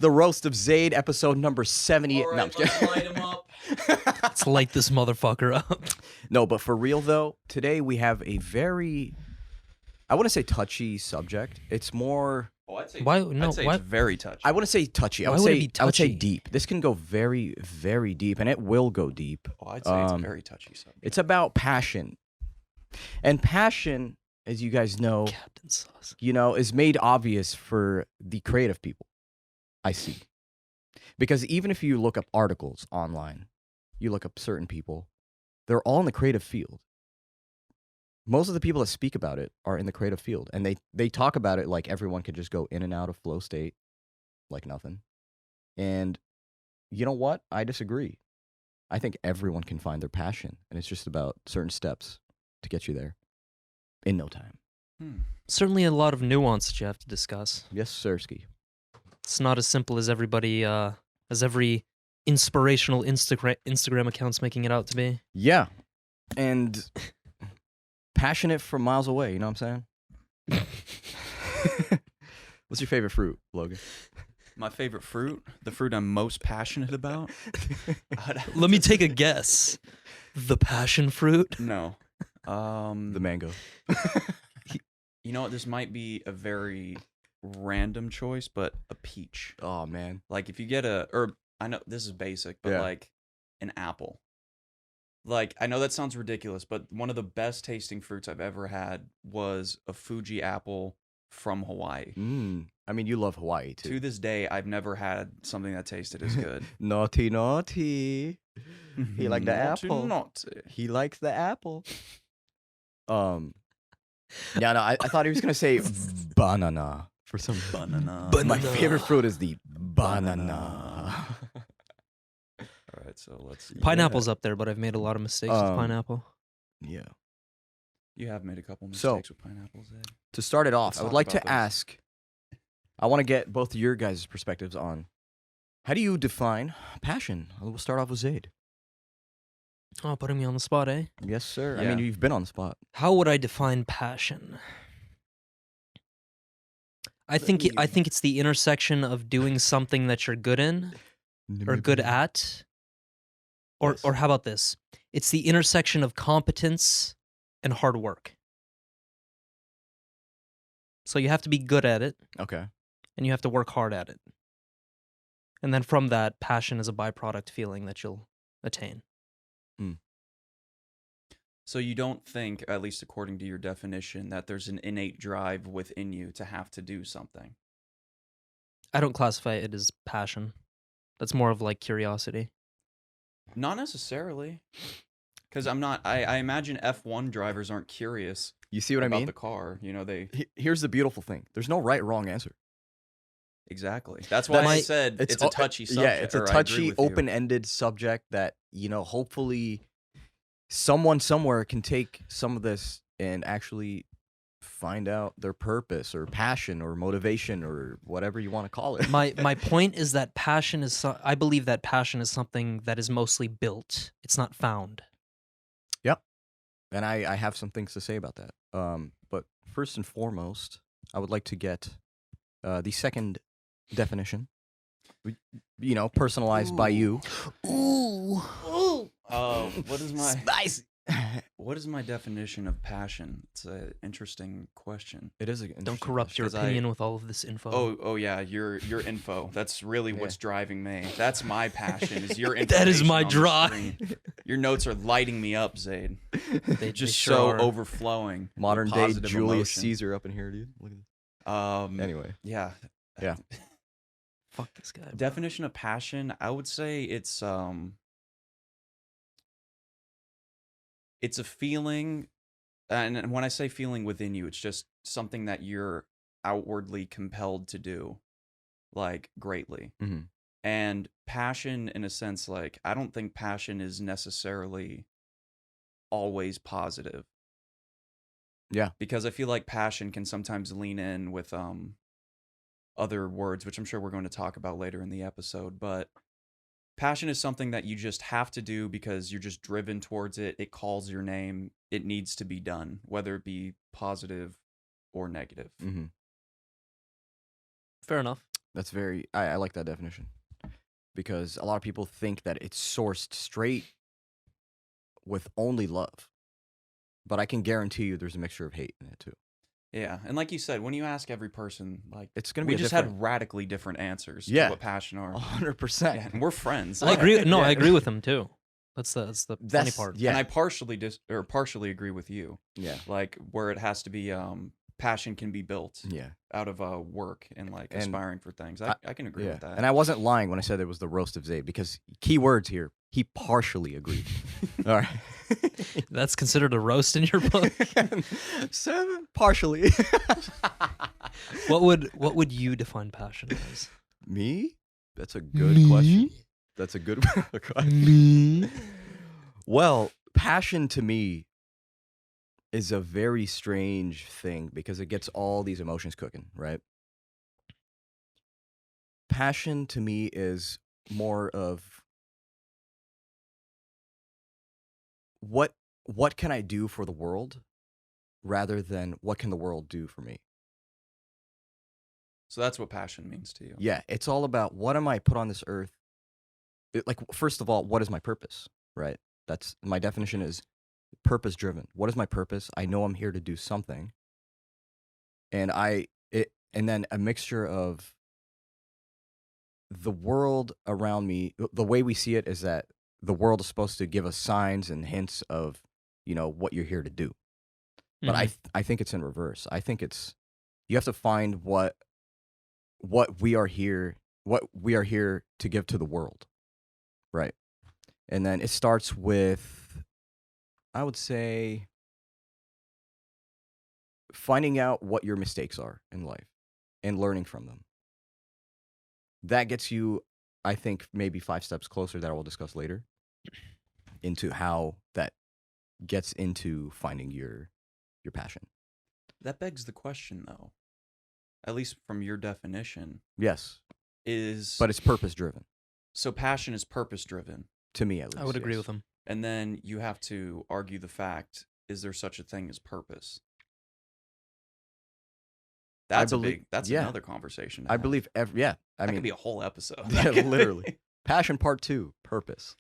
the roast of Zaid, episode number 70. All right, No, I'm just let's kidding. light him up. Let's light this motherfucker up. No, but for real though, today we have a very, I want to say touchy subject. It's more, Oh, I'd say, Why? No, I'd say why? it's very touchy. I want to say touchy. Why would it be I would say touchy? deep. This can go very, very deep, and it will go deep. Oh, I'd say it's a very touchy subject. It's about passion. And passion, as you guys know, Captain Sauce. is made obvious for the creative people. I see. Because even if you look up articles online, you look up certain people, they're all in the creative field. Most of the people that speak about it are in the creative field, and they talk about it like everyone could just go in and out of flow state like nothing. And you know what? I disagree. I think everyone can find their passion, and it's just about certain steps to get you there in no time. Certainly a lot of nuance that you have to discuss. Yes, Sirski. It's not as simple as everybody, as every inspirational Instagram account's making it out to be. Yeah. And passionate from miles away, you know what I'm saying? What's your favorite fruit, Logan? My favorite fruit, the fruit I'm most passionate about. Let me take a guess. The passion fruit? No. The mango. You know what? This might be a very random choice, but a peach. Oh, man. Like if you get I know this is basic, but Yeah. like an apple. Like I know that sounds ridiculous, but one of the best tasting fruits I've ever had was a Fuji apple from Hawaii. I mean, you love Hawaii, too. To this day, I've never had something that tasted as good. Naughty, naughty. He liked the Naughty, apple. naughty. He likes the apple. Yeah, no, I thought he was going to say banana for some Banana. My favorite fruit is the banana. All right, so let's. Pineapple's up there, but I've made a lot of mistakes with pineapple. Yeah. You have made a couple So- mistakes with pineapples, Ed. To start it off, Let's I would talk like about to this. ask, I want to get both of your guys' perspectives on, how do you define passion? We'll start off with Zaid. Oh, putting me on the spot, eh? Yes, sir. I Yeah. mean, you've been on the spot. How would I define passion? I think it's the intersection of doing something that you're good in or good at. Or Yes. or how about this? It's the intersection of competence and hard work. So you have to be good at it Okay. and you have to work hard at it. And then from that, passion is a byproduct feeling that you'll attain. So you don't think, at least according to your definition, that there's an innate drive within you to have to do something? I don't classify it as passion. That's more of like curiosity. Not necessarily. Because I'm not. I imagine F1 drivers aren't curious You see what I about mean? the car. You know, they Here's the beautiful thing. There's no right or wrong answer. exactly. That's why I That's- said it's a touchy subject. Yeah, it's a or I agree touchy, with you. open-ended subject that, hopefully someone somewhere can take some of this and actually find out their purpose or passion or motivation or whatever you want to call it. My point is that passion is I believe that passion is something that is mostly built. It's not found. And I have some things to say about that. But first and foremost, I would like to get the second definition, personalized by you. Ooh. What is my Spicy. what is my definition of passion? It's an interesting question. It is. Don't corrupt your 'cause I- opinion with all of this info. Oh yeah, your info. That's really Yeah. what's driving me. That's my passion. Is your That is information my on the drive. screen. Your notes are lighting me up, Zaid. They Just sure so are. overflowing. with Modern day positive Julius emotion. Caesar up in here, dude. Look at Anyway. Yeah. Yeah. Fuck this guy. bro. Definition of passion, I would say it's a feeling, and when I say feeling within you, it's just something that you're outwardly compelled to do, like greatly. Mhm. And passion, in a sense, like I don't think passion is necessarily always positive. Yeah. Because I feel like passion can sometimes lean in with other words, which I'm sure we're going to talk about later in the episode, but passion is something that you just have to do because you're just driven towards it. It calls your name. It needs to be done, whether it be positive or negative. Mhm. Fair enough. That's very. I like that definition because a lot of people think that it's sourced straight with only love, but I can guarantee you there's a mixture of hate in it too. Yeah, and like you said, when you ask every person, like It's gonna we be a just different. had radically different answers Yeah. to what passion are. 100%. Yeah, and we're friends. I agree. No, Yeah. I agree with him too. That's the funny That's part. yeah. And I partially partially agree with you. Yeah. Like where it has to be passion can be built Yeah. out of work and like And aspiring for things. I can agree Yeah. with that. And I wasn't lying when I said it was the roast of Zabe because key words here. He partially agreed. All right. That's considered a roast in your book. So, partially. What would you define passion as? Me? That's a good question. That's a good question. Me? Well, passion to me is a very strange thing because it gets all these emotions cooking, right? Passion to me is more of what can I do for the world rather than what can the world do for me. So that's what passion means to you. Yeah, it's all about what am I put on this earth? Like first of all, what is my purpose, right? That's my definition is purpose driven. What is my purpose? I know I'm here to do something. And and then a mixture of the world around me, the way we see it is that the world is supposed to give us signs and hints of, what you're here to do. But I think it's in reverse. I think it's you have to find what we are here to give to the world. Right. And then it starts with, I would say, finding out what your mistakes are in life and learning from them. That gets you, I think, maybe 5 steps closer that I will discuss later into how that gets into finding your passion. That begs the question though. At least from your definition, Yes, is but it's purpose driven so passion is purpose driven. to me at least. I would agree yes. with him. And then you have to argue the fact, is there such a thing as purpose? That's yeah. another conversation. to I have. believe I that mean could be a whole episode. yeah, literally. Passion part 2, purpose.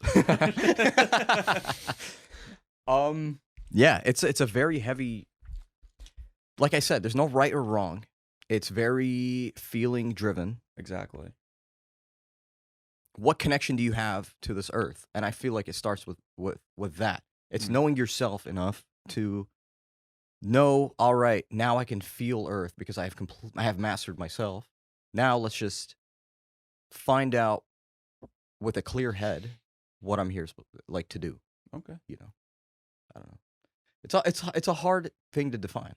Yeah, it's a very heavy, like I said, there's no right or wrong. It's very feeling driven. Exactly. What connection do you have to this earth? And I feel like it starts with that. It's knowing yourself enough to know, all right, now I can feel earth because I have mastered myself. Now let's just find out with a clear head what I'm here to do. Okay. I don't know. It's a hard thing to define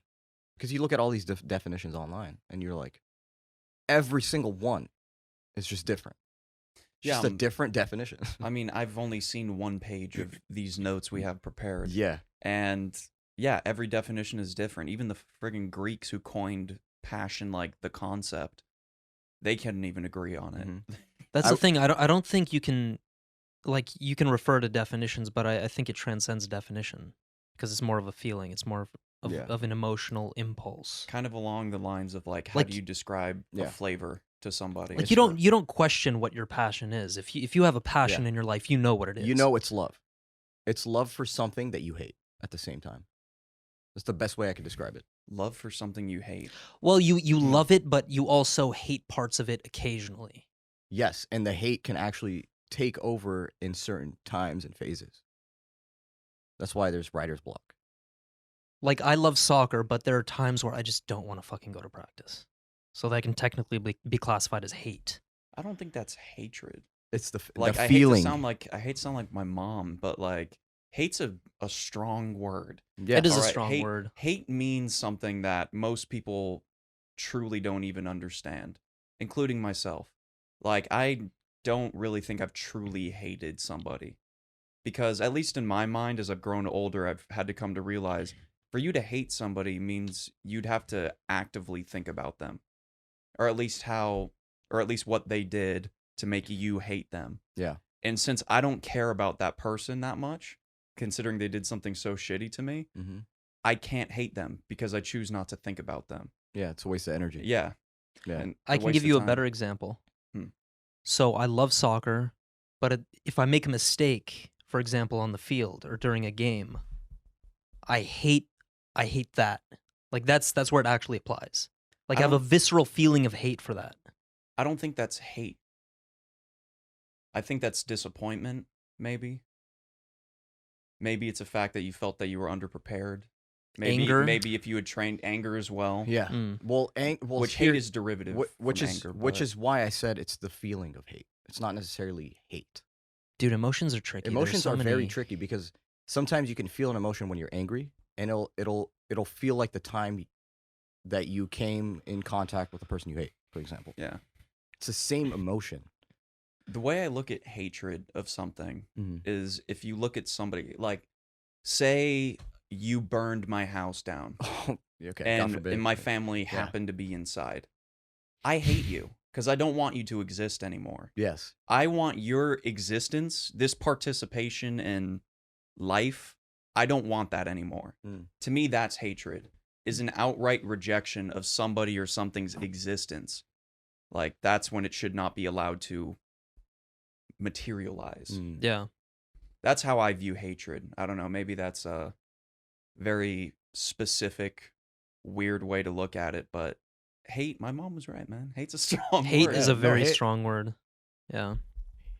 because you look at all these definitions online and you're like, every single one is just different. Just a different definition. I mean, I've only seen one page of these notes we have prepared. Yeah. And yeah, every definition is different. Even the friggin' Greeks who coined passion, like the concept, they couldn't even agree on it. Mhm. That's the thing. I don't think you can, you can refer to definitions, but I think it transcends definition because it's more of a feeling. It's more of an emotional impulse. Kind of along the lines of how do you describe a flavor to somebody? Like you don't question what your passion is. If you have a passion in your life, you know what it is. You know it's love. It's love for something that you hate at the same time. That's the best way I could describe it. Love for something you hate. Well, you love it, but you also hate parts of it occasionally. Yes, and the hate can actually take over in certain times and phases. That's why there's writer's block. Like, I love soccer, but there are times where I just don't want to fucking go to practice. So that can technically be classified as hate. I don't think that's hatred. It's the I feeling. hate to sound like my mom, but hate's a strong word. Yeah. It is a Alright, strong word. Hate means something that most people truly don't even understand, including myself. I don't really think I've truly hated somebody. Because at least in my mind, as I've grown older, I've had to come to realize for you to hate somebody means you'd have to actively think about them. Or at least what they did to make you hate them. Yeah. And since I don't care about that person that much, considering they did something so shitty to me, Mm-hmm. I can't hate them because I choose not to think about them. Yeah, it's a waste of energy. Yeah. Yeah. And I a can waste give of you a time. better example. Hmm. So I love soccer, but if I make a mistake, for example, on the field or during a game, I hate that. Like that's where it actually applies. Like I I have a don't visceral feeling of hate for that. I don't think that's hate. I think that's disappointment, maybe. Maybe it's a fact that you felt that you were underprepared. Anger. Maybe if you had trained anger as well. Yeah. Mm. Well, Which hate is derivative which from is anger. which but is why I said it's the feeling of hate. It's not necessarily hate. Dude, emotions are tricky. There's Emotions so are very many- tricky because sometimes you can feel an emotion when you're angry, and it'll feel like the time that you came in contact with the person you hate, for example. yeah. It's the same emotion. The way I look at hatred of something Mhm. is if you look at somebody, like, say you burned my house down Okay, God and forbid. my family happened to be inside. I hate you because I don't want you to exist anymore. Yes. I want your existence, this participation in life. I don't want that anymore. Mm. To me, that's hatred, is an outright rejection of somebody or something's existence. Like, that's when it should not be allowed to materialize. Mm. Yeah. That's how I view hatred. I don't know. Maybe that's a very specific, weird way to look at it, but hate, my mom was right, man. Hate's a strong Hate word. is Yeah, a no, very hate- strong word. Yeah.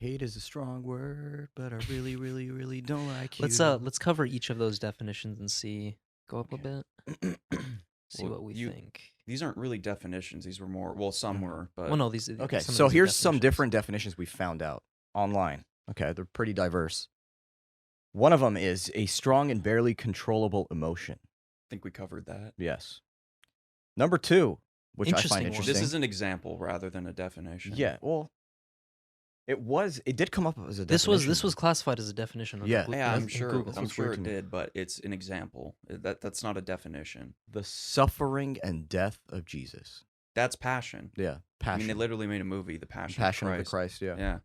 Hate is a strong word, but I really, really, really don't like you. Let's cover each of those definitions and go up a bit. See Well, what we think. These aren't really definitions. These were more, well, some were, but Well, no, these. Okay, some of so these are here's some definitions. different definitions we found out online. Okay, they're pretty diverse. One of them is a strong and barely controllable emotion. I think we covered that. Yes. Number 2, which I Interesting find one. interesting. This is an example rather than a definition. Yeah, well, it did come up as a This definition. was classified as a definition. Yeah. Yeah, I'm in sure. Google. I'm was sure weird it to me. did, but it's an example. That's not a definition. The suffering and death of Jesus. That's passion. Yeah, I passion. mean, they literally made a movie, The Passion, Passion of of the Christ. Christ, yeah. Yeah,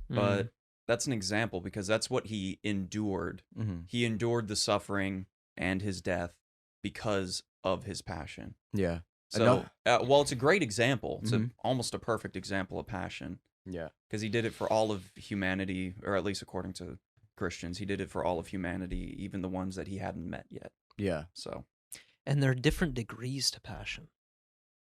Mm. but that's an example because that's what he endured. Mm-hmm. He endured the suffering and his death because of his passion. Yeah. So, well, it's a great example. It's Mhm. almost a perfect example of passion Yeah. because he did it for all of humanity, or at least according to Christians, he did it for all of humanity, even the ones that he hadn't met yet. Yeah. So, And there are different degrees to passion.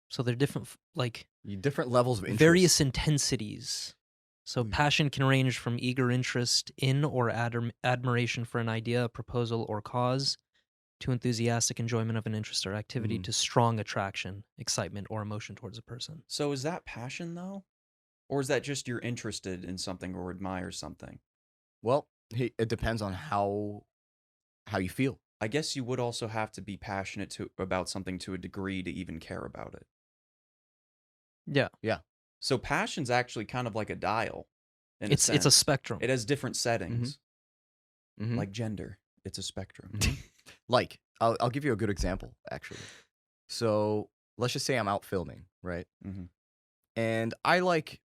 So they're different, like Different levels of interest. various intensities. So Mm. passion can range from eager interest in or admiration for an idea, a proposal, or cause, to enthusiastic enjoyment of an interest or activity, Mhm. to strong attraction, excitement, or emotion towards a person. so is that passion though, or is that just you're interested in something or admire something? Well, it depends on how you feel. I guess you would also have to be passionate about something to a degree to even care about it. Yeah, So passion's actually kind of like a dial. In it's a sense. spectrum. It has different settings, Mhm. like gender. It's a spectrum. Mhm. Like, I'll give you a good example, actually. So let's just say I'm out filming, right? Mhm. And I like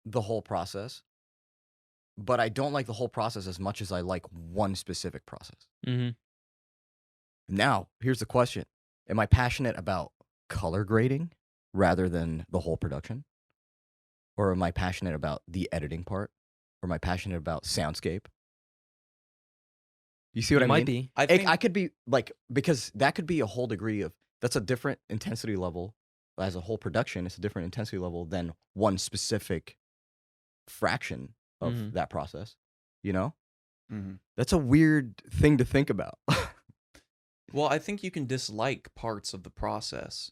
the whole process, but I don't like the whole process as much as I like one specific process. Mm-hmm. Now, here's the question. Am I passionate about color grading rather than the whole production? Or am I passionate about the editing part? Or am I passionate about soundscape? You see what You I might mean? be. I think I could be like, because that could be a whole degree of, that's a different intensity level. As a whole production, it's a different intensity level than one specific fraction of Mhm. that process. You know? Mhm. That's a weird thing to think about. Well, I think you can dislike parts of the process.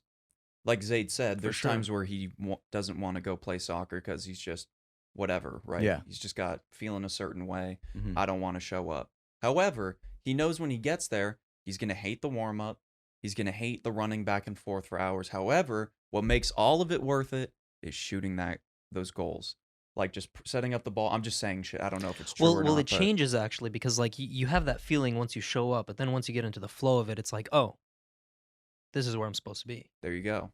Like Zayd said, there's sure. times where he doesn't want to go play soccer because he's just whatever, right? Yeah. He's just got feeling a certain way. Mhm. I don't want to show up. However, he knows when he gets there, he's going to hate the warm up. He's going to hate the running back and forth for hours. However, what makes all of it worth it is shooting those goals. Like just setting up the ball. I'm just saying shit. I don't know if it's true or not. Well, it but changes actually because like you have that feeling once you show up, but then once you get into the flow of it, it's like, oh, this is where I'm supposed to be. there you go.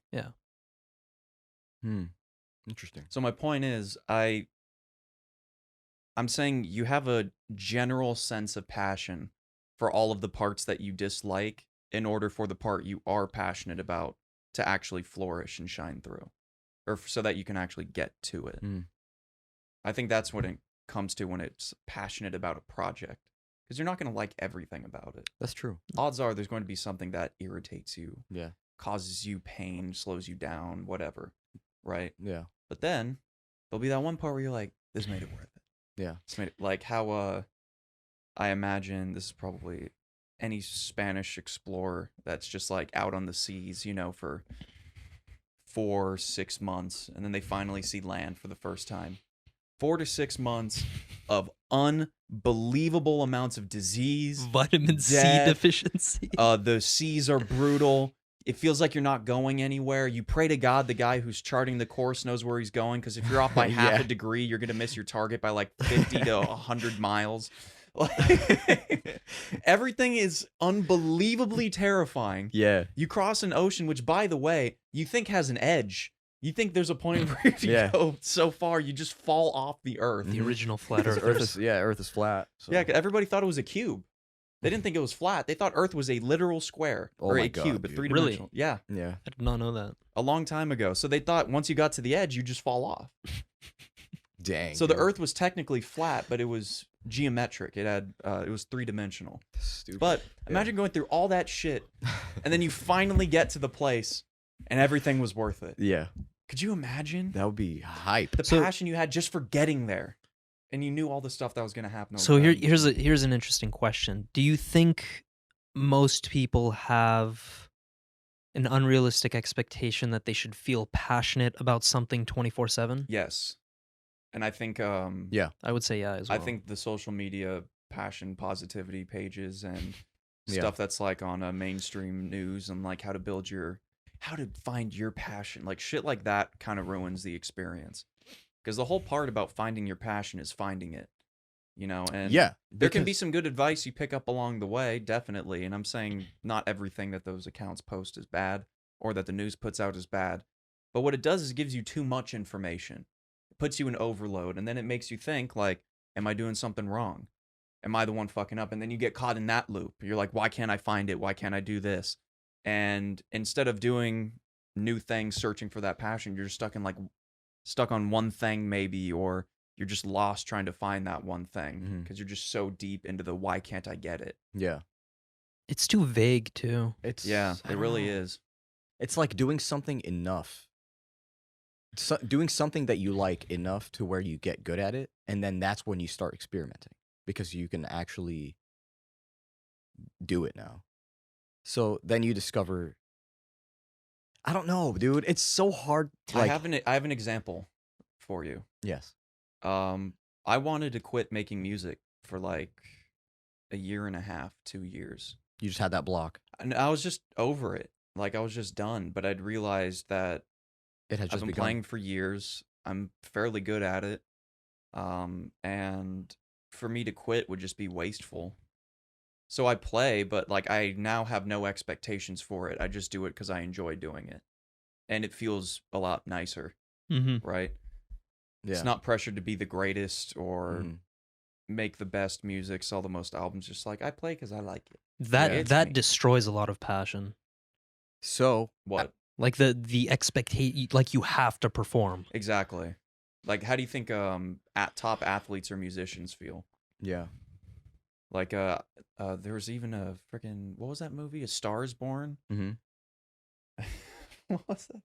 Interesting. So my point is, I'm saying you have a general sense of passion for all of the parts that you dislike in order for the part you are passionate about to actually flourish and shine through, or so that you can actually get to it. Mm. I think that's what it comes to when it's passionate about a project, because you're not going to like everything about it. That's true. Odds are there's going to be something that irritates you, Yeah. causes you pain, slows you down, whatever, right? Yeah. But then there'll be that one part where you're like, this made it worth it. Yeah. This made it, like how I imagine this is probably any Spanish explorer that's just like out on the seas, for 4-6 months, and then they finally see land for the first time. 4 to 6 months of unbelievable amounts of disease, Vitamin C death. deficiency. The seas are brutal. It feels like you're not going anywhere. You pray to God the guy who's charting the course knows where he's going, because if you're off by half Yeah. a degree, you're going to miss your target by like 50 to 100 miles. Like, everything is unbelievably terrifying. Yeah. You cross an ocean, which, by the way, you think has an edge. You think there's a point where if you Yeah. go so far, you just fall off the earth. The original flat Because earthers. Earth is flat. So. Yeah, 'cause everybody thought it was a cube. They didn't think it was flat. They thought Earth was a literal square, Oh or my a God, cube, a dude. three-dimensional. Yeah, Yeah. I did not know that. a long time ago. So they thought once you got to the edge, you just fall off. Dang. So the dude. Earth was technically flat, but it was geometric. It was three-dimensional. Stupid. But imagine going through all that shit, and then you finally get to the place, and everything was worth it. Yeah. Could you imagine That would be hype. the So- passion you had just for getting there, and you knew all the stuff that was going to happen? So over that. here's an interesting question. Do you think most people have an unrealistic expectation that they should feel passionate about something 24/7? Yes, and I think Yeah. I would say yeah as well. I think the social media passion positivity pages and Yeah. stuff that's like on mainstream news and like how to find your passion, like shit like that kind of ruins the experience, because the whole part about finding your passion is finding it, and Yeah. there can be because- some good advice you pick up along the way, definitely, and I'm saying not everything that those accounts post is bad or that the news puts out is bad, but what it does is it gives you too much information. It puts you in overload, and then it makes you think like, am I doing something wrong? Am I the one fucking up? And then you get caught in that loop. You're like, why can't I find it? Why can't I do this? And instead of doing new things, searching for that passion, you're just stuck on one thing maybe, or you're just lost trying to find that one thing because you're just so deep into the why can't I get it? Yeah. it's too vague too. It's Yeah, I it really don't know. is. It's like doing something enough. Doing something that you like enough to where you get good at it, and then that's when you start experimenting, because you can actually do it now. So then you discover. I don't know, dude. It's so hard. I have an example for you. Yes. I wanted to quit making music for like a year and a half, 2 years. You just had that block. And I was just over it. Like I was just done, but I'd realized that It had I've just been begun. playing for years. I'm fairly good at it. And for me to quit would just be wasteful. So I play, but like I now have no expectations for it. I just do it because I enjoy doing it. And it feels a lot nicer, Mm-hmm. right? Yeah. It's not pressured to be the greatest or Mhm. make the best music, sell the most albums. Just like I play because I like it. That Yeah, it's that me. destroys a lot of passion. So What? Like the expectation, like you have to perform. Exactly. Like, how do you think at top athletes or musicians feel? yeah. Like, there was even a freaking, what was that movie? A Star is Born? Mm-hmm. What was that?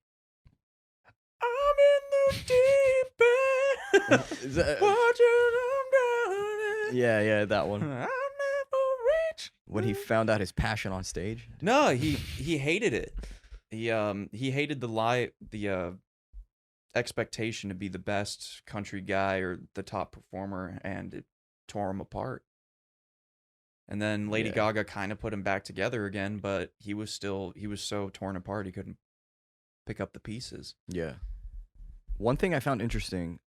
I'm in the deep end. Is that- Watching them drowning. Yeah, that I'll one. never reach. When he found out his passion on stage. No, he hated it. He hated the expectation to be the best country guy or the top performer, and it tore him apart. And then Lady Yeah. Gaga kind of put him back together again, but he was so torn apart he couldn't pick up the pieces. Yeah. One thing I found interesting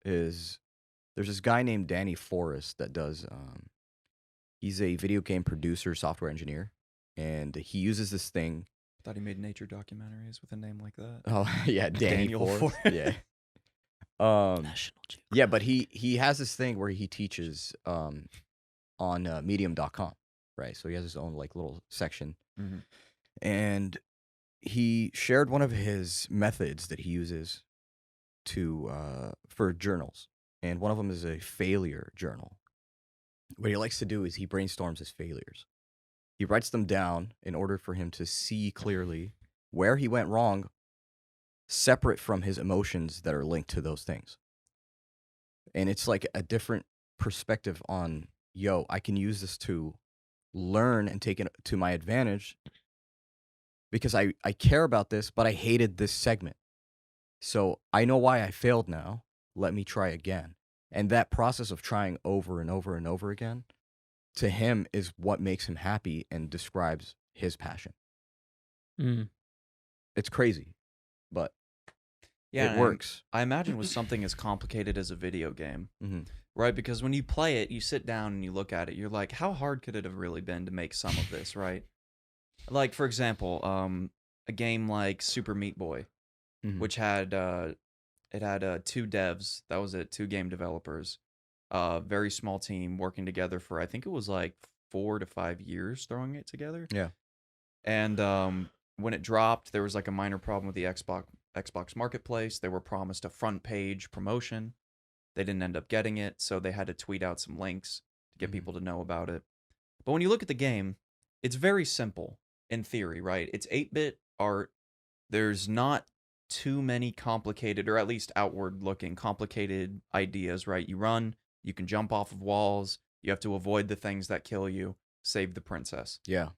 is there's this guy named Danny Forrest that does. He's a video game producer, software engineer, and he uses this thing. Thought he made nature documentaries with a name like that. Oh yeah, Danny Daniel Forrest. Forrest. Yeah. National Geographic. Yeah, but he has this thing where he teaches on medium.com, right? So he has his own like little section. Mhm. And he shared one of his methods that he uses for journals, and one of them is a failure journal. What he likes to do is he brainstorms his failures. He writes them down in order for him to see clearly where he went wrong, separate from his emotions that are linked to those things. And it's like a different perspective on, yo, I can use this to learn and take it to my advantage because I care about this, but I hated this segment. So I know why I failed now. Let me try again. And that process of trying over and over and over again, to him, is what makes him happy and describes his passion. Mm. It's crazy, but Yeah, it works. I imagine with something as complicated as a video game, Mhm. right? Because when you play it, you sit down and you look at it, you're like, how hard could it have really been to make some of this, right? Like, for example, a game like Super Meat Boy, Mhm. which had two devs. That was it, two game developers. Very small team working together for, I think it was like 4 to 5 years throwing it together. Yeah. And when it dropped, there was like a minor problem with the Xbox Marketplace. They were promised a front page promotion. They didn't end up getting it, so they had to tweet out some links to get Mhm. people to know about it. But when you look at the game, it's very simple in theory, right? It's 8-bit art. There's not too many complicated, or at least outward looking, complicated ideas, right? You run, you can jump off of walls, you have to avoid the things that kill you, save the princess. Yeah.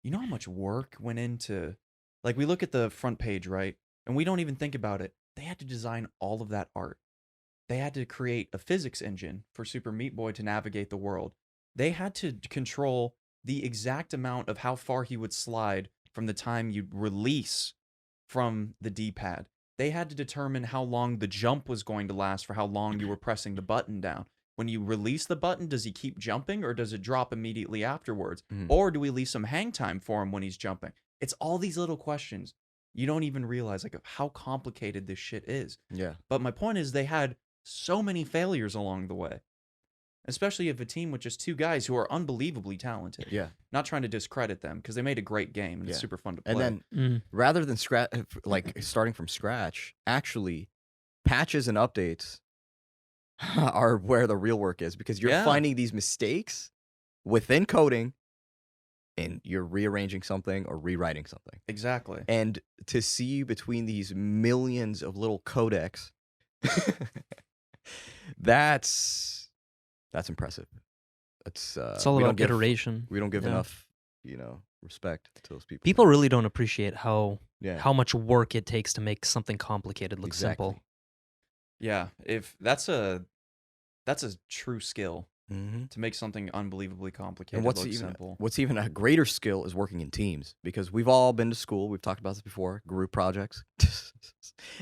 You know how much work went into, like, we look at the front page, right? And we don't even think about it. They had to design all of that art. They had to create a physics engine for Super Meat Boy to navigate the world. They had to control the exact amount of how far he would slide from the time you release from the D-pad. They had to determine how long the jump was going to last for how long you were pressing the button down. When you release the button, does he keep jumping or does it drop immediately afterwards? Mhm. Or do we leave some hang time for him when he's jumping? It's all these little questions. You don't even realize like how complicated this shit is. Yeah. But my point is they had so many failures along the way. Especially if a team with just two guys who are unbelievably talented. Yeah. Not trying to discredit them because they made a great game and it's Yeah. super fun to play. And then Mm. rather than like starting from scratch, actually patches and updates are where the real work is, because you're Yeah. finding these mistakes within coding and you're rearranging something or rewriting something. Exactly. And to see between these millions of little codecs, that's impressive. It's all about iteration. We don't give Yeah. enough, respect to those people. People really don't appreciate how Yeah. much work it takes to make something complicated look Exactly. simple. Yeah. If that's a true skill Mm-hmm. to make something unbelievably complicated And what's look even simple. what's even a greater skill is working in teams, because we've all been to school. We've talked about this before. Group projects.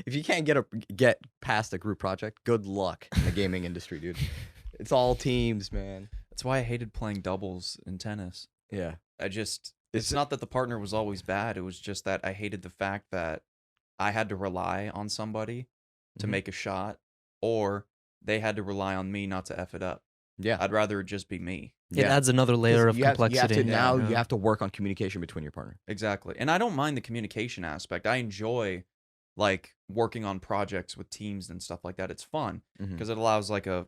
If you can't get past a group project, good luck in the gaming industry, dude. It's all teams, man. That's why I hated playing doubles in tennis. Yeah. It's not that the partner was always bad. It was just that I hated the fact that I had to rely on somebody to Mhm. make a shot, or they had to rely on me not to F it up. Yeah. I'd rather it just be me. It adds another layer of complexity. You have to work on communication between your partner. Exactly. And I don't mind the communication aspect. I enjoy like working on projects with teams and stuff like that. It's fun Mhm. because it allows like a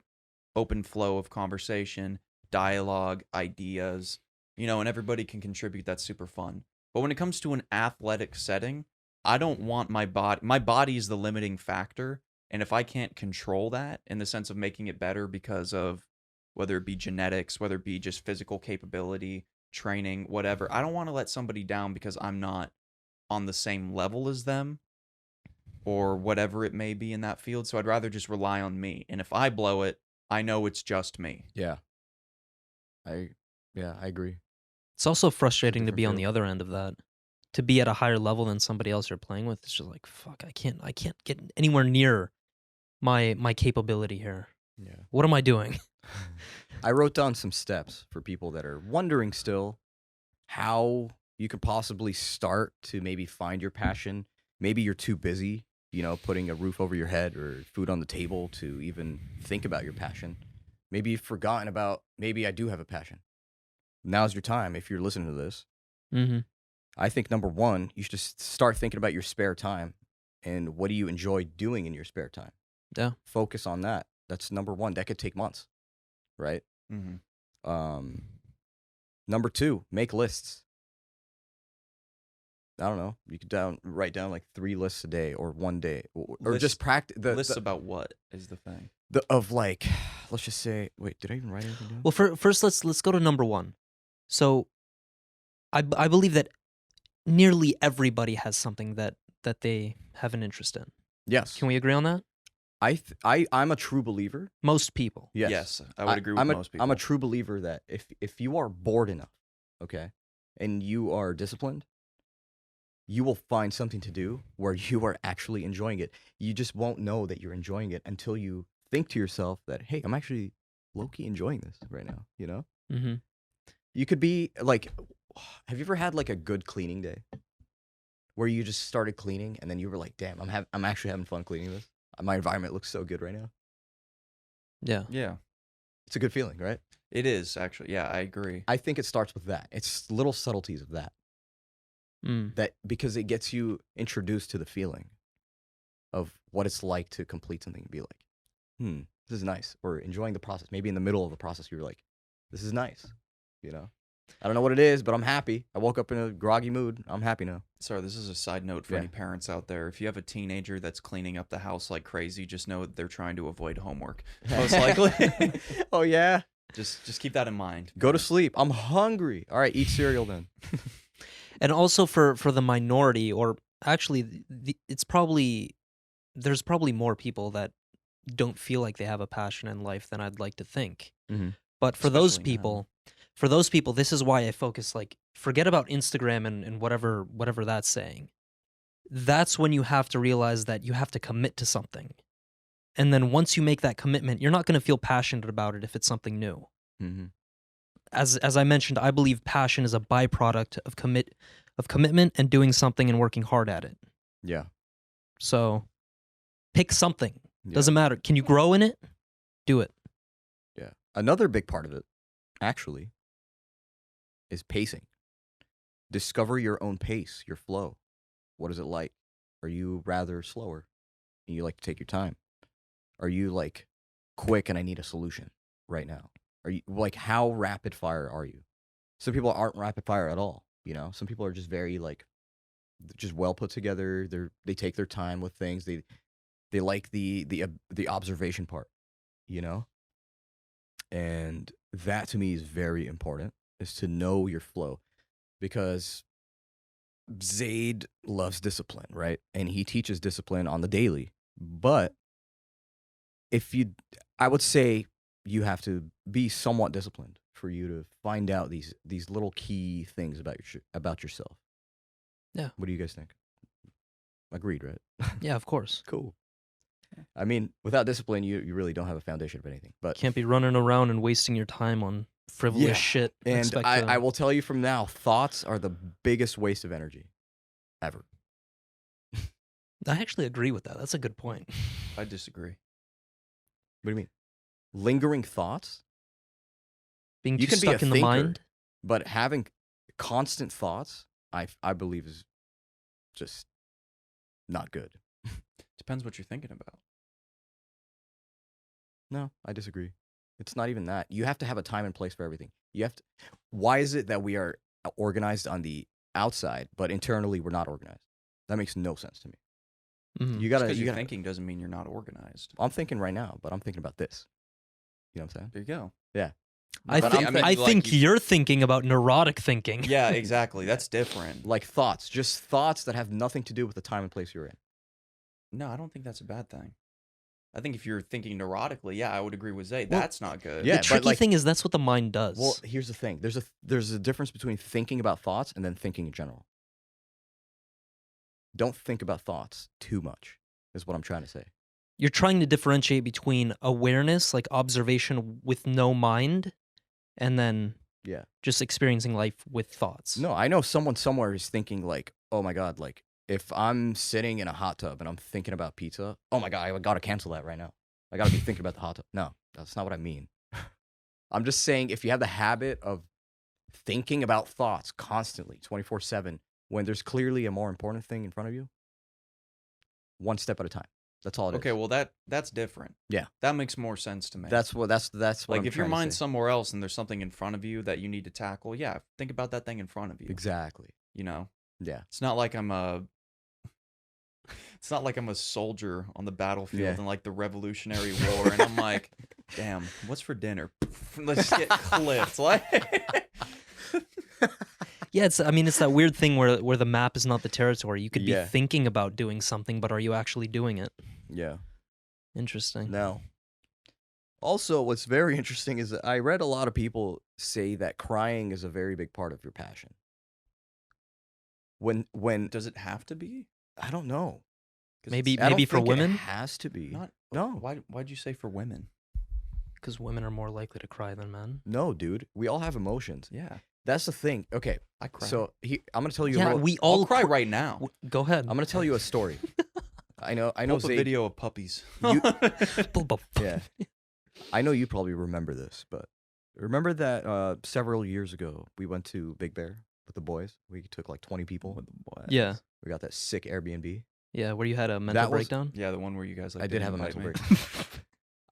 open flow of conversation, dialogue, ideas, and everybody can contribute. That's super fun. But when it comes to an athletic setting, I don't want my body is the limiting factor. And if I can't control that in the sense of making it better because of whether it be genetics, whether it be just physical capability, training, whatever, I don't want to let somebody down because I'm not on the same level as them or whatever it may be in that field. So I'd rather just rely on me. And if I blow it, I know it's just me. Yeah. I agree. It's also frustrating to different be on field. the other end of that. To be at a higher level than somebody else you're playing with. It's just like, fuck, I can't get anywhere near my capability here. Yeah. What am I doing? I wrote down some steps for people that are wondering still how you could possibly start to maybe find your passion. Maybe you're too busy, putting a roof over your head or food on the table to even think about your passion. Maybe you've forgotten about, maybe I do have a passion. Now's your time if you're listening to this. Mm-hmm. I think number one, you should just start thinking about your spare time and what do you enjoy doing in your spare time. Yeah. Focus on that. That's number one. That could take months, right? Mm-hmm. Number two, make lists. I don't know. You could write down like 3 lists a day or one day, or just practice Lists about what is the thing? of like, let's just say. Wait, did I even write anything down? Well, first let's go to number one. So, I believe that nearly everybody has something that they have an interest in. Yes. Can we agree on that? I'm a true believer. Most people. Yes, I would agree with most people. I'm a true believer that if you are bored enough, okay, and you are disciplined, you will find something to do where you are actually enjoying it. You just won't know that you're enjoying it until you think to yourself that, hey, I'm actually low-key enjoying this right now, you know? Mm-hmm. You could be like, have you ever had like a good cleaning day where you just started cleaning and then you were like, damn, I'm actually having fun cleaning this. My environment looks so good right now. Yeah. Yeah, It's a good feeling, right? it is actually. Yeah, I agree. I think it starts with that. It's little subtleties of that. Mm. That because it gets you introduced to the feeling of what it's like to complete something and be like, this is nice. Or enjoying the process. Maybe in the middle of the process, you're like, this is nice. You know? I don't know what it is, but I'm happy. I woke up in a groggy mood. I'm happy now. Sorry, this is a side note for Yeah. any parents out there. If you have a teenager that's cleaning up the house like crazy, just know that they're trying to avoid homework. Most likely. Oh, yeah? Just keep that in mind. Go to sleep. I'm hungry. All right, eat cereal then. And also for the minority, or actually, it's probably there's probably more people that don't feel like they have a passion in life than I'd like to think. Mhm. But for those Especially now. people, this is why I focus. Like, forget about Instagram and whatever that's saying. That's when you have to realize that you have to commit to something, and then once you make that commitment, you're not going to feel passionate about it if it's something new. Mm-hmm. As I mentioned, I believe passion is a byproduct of commitment and doing something and working hard at it. Yeah. So pick something. Yeah. Doesn't matter. Can you grow in it? Do it. Yeah. Another big part of it, actually, is pacing. Discover your own pace, your flow. What is it like? Are you rather slower and you like to take your time? Are you like quick and I need a solution right now? Are you like how rapid fire are you? Some people aren't rapid fire at all, you know? Some people are just very like just well put together. They take their time with things. They like the observation part, you know? And that to me is very important, is to know your flow, because Zaid loves discipline, right? And he teaches discipline on the daily. But I would say you have to be somewhat disciplined for you to find out these little key things about yourself. Yeah. What do you guys think? Agreed, right? Yeah, of course. Cool. I mean, without discipline, you really don't have a foundation of anything. But Can't be running around and wasting your time on frivolous Yeah, shit. and Expect I to- will tell you from now, thoughts are the biggest waste of energy ever. I actually agree with that. That's a good point. I disagree. What do you mean? Lingering thoughts? Being You too can be a stuck in the thinker. mind. But having constant thoughts, I believe, is just not good. Depends what you're thinking about. No, I disagree. It's not even that. You have to have a time and place for everything. You have to. Why is it that we are organized on the outside, but internally we're not organized? That makes no sense to me. Mhm. You Just gotta. because You you're gotta. thinking doesn't mean you're not organized. I'm thinking right now, but I'm thinking about this. You know what I'm saying? There you go. Yeah. I But think I'm thi- I like think you're thinking about neurotic thinking. Yeah, exactly. That's different. Like thoughts, just thoughts that have nothing to do with the time and place you're in. No, I don't think that's a bad thing. I think if you're thinking neurotically, yeah, I would agree with Zay. Well, That's not good. yeah, The but, tricky like- thing is that's what the mind does. Well, here's the thing. There's a difference between thinking about thoughts and then thinking in general. Don't think about thoughts too much, is what I'm trying to say. You're trying to differentiate between awareness, like observation with no mind, and then Yeah. just experiencing life with thoughts. No, I know someone somewhere is thinking like, oh my God, like if I'm sitting in a hot tub and I'm thinking about pizza, oh my God, I gotta cancel that right now. I gotta be thinking about the hot tub. No, that's not what I mean. I'm just saying if you have the habit of thinking about thoughts constantly, 24/7, when there's clearly a more important thing in front of you, one step at a time. That's all it is. Okay, well that's different. Yeah. That makes more sense to me. That's what like I'm if your trying to mind's say. somewhere else and there's something in front of you that you need to tackle, yeah, think about that thing in front of you. Exactly. You know? Yeah. It's not like I'm a soldier on the battlefield Yeah. in like the Revolutionary War and I'm like, damn, what's for dinner? Let's get clipped. Like Yeah, it's that weird thing where the map is not the territory. You could be Yeah. thinking about doing something, but are you actually doing it? Yeah. Interesting. Now, also, what's very interesting is that I read a lot of people say that crying is a very big part of your passion. When does it have to be? I don't know. 'Cause Maybe it's- I don't for think women? it has to be. not No. Why'd you say for women? Because women are more likely to cry than men. No, dude. We all have emotions. Yeah, That's the thing. Okay, I cry. so I'm gonna tell you. Yeah, a little, we I'll all cry right now. Go ahead. I'm gonna tell you a story. I know. Pull up a Zayd, video of puppies. You- Yeah. I know you probably remember this, but remember that several years ago we went to Big Bear with the boys. We took like 20 people. With the boys. Yeah. We got that sick Airbnb. Yeah, where you had a mental That was- breakdown. Yeah, the one where you guys like. I did didn't have a invite mental me. breakdown.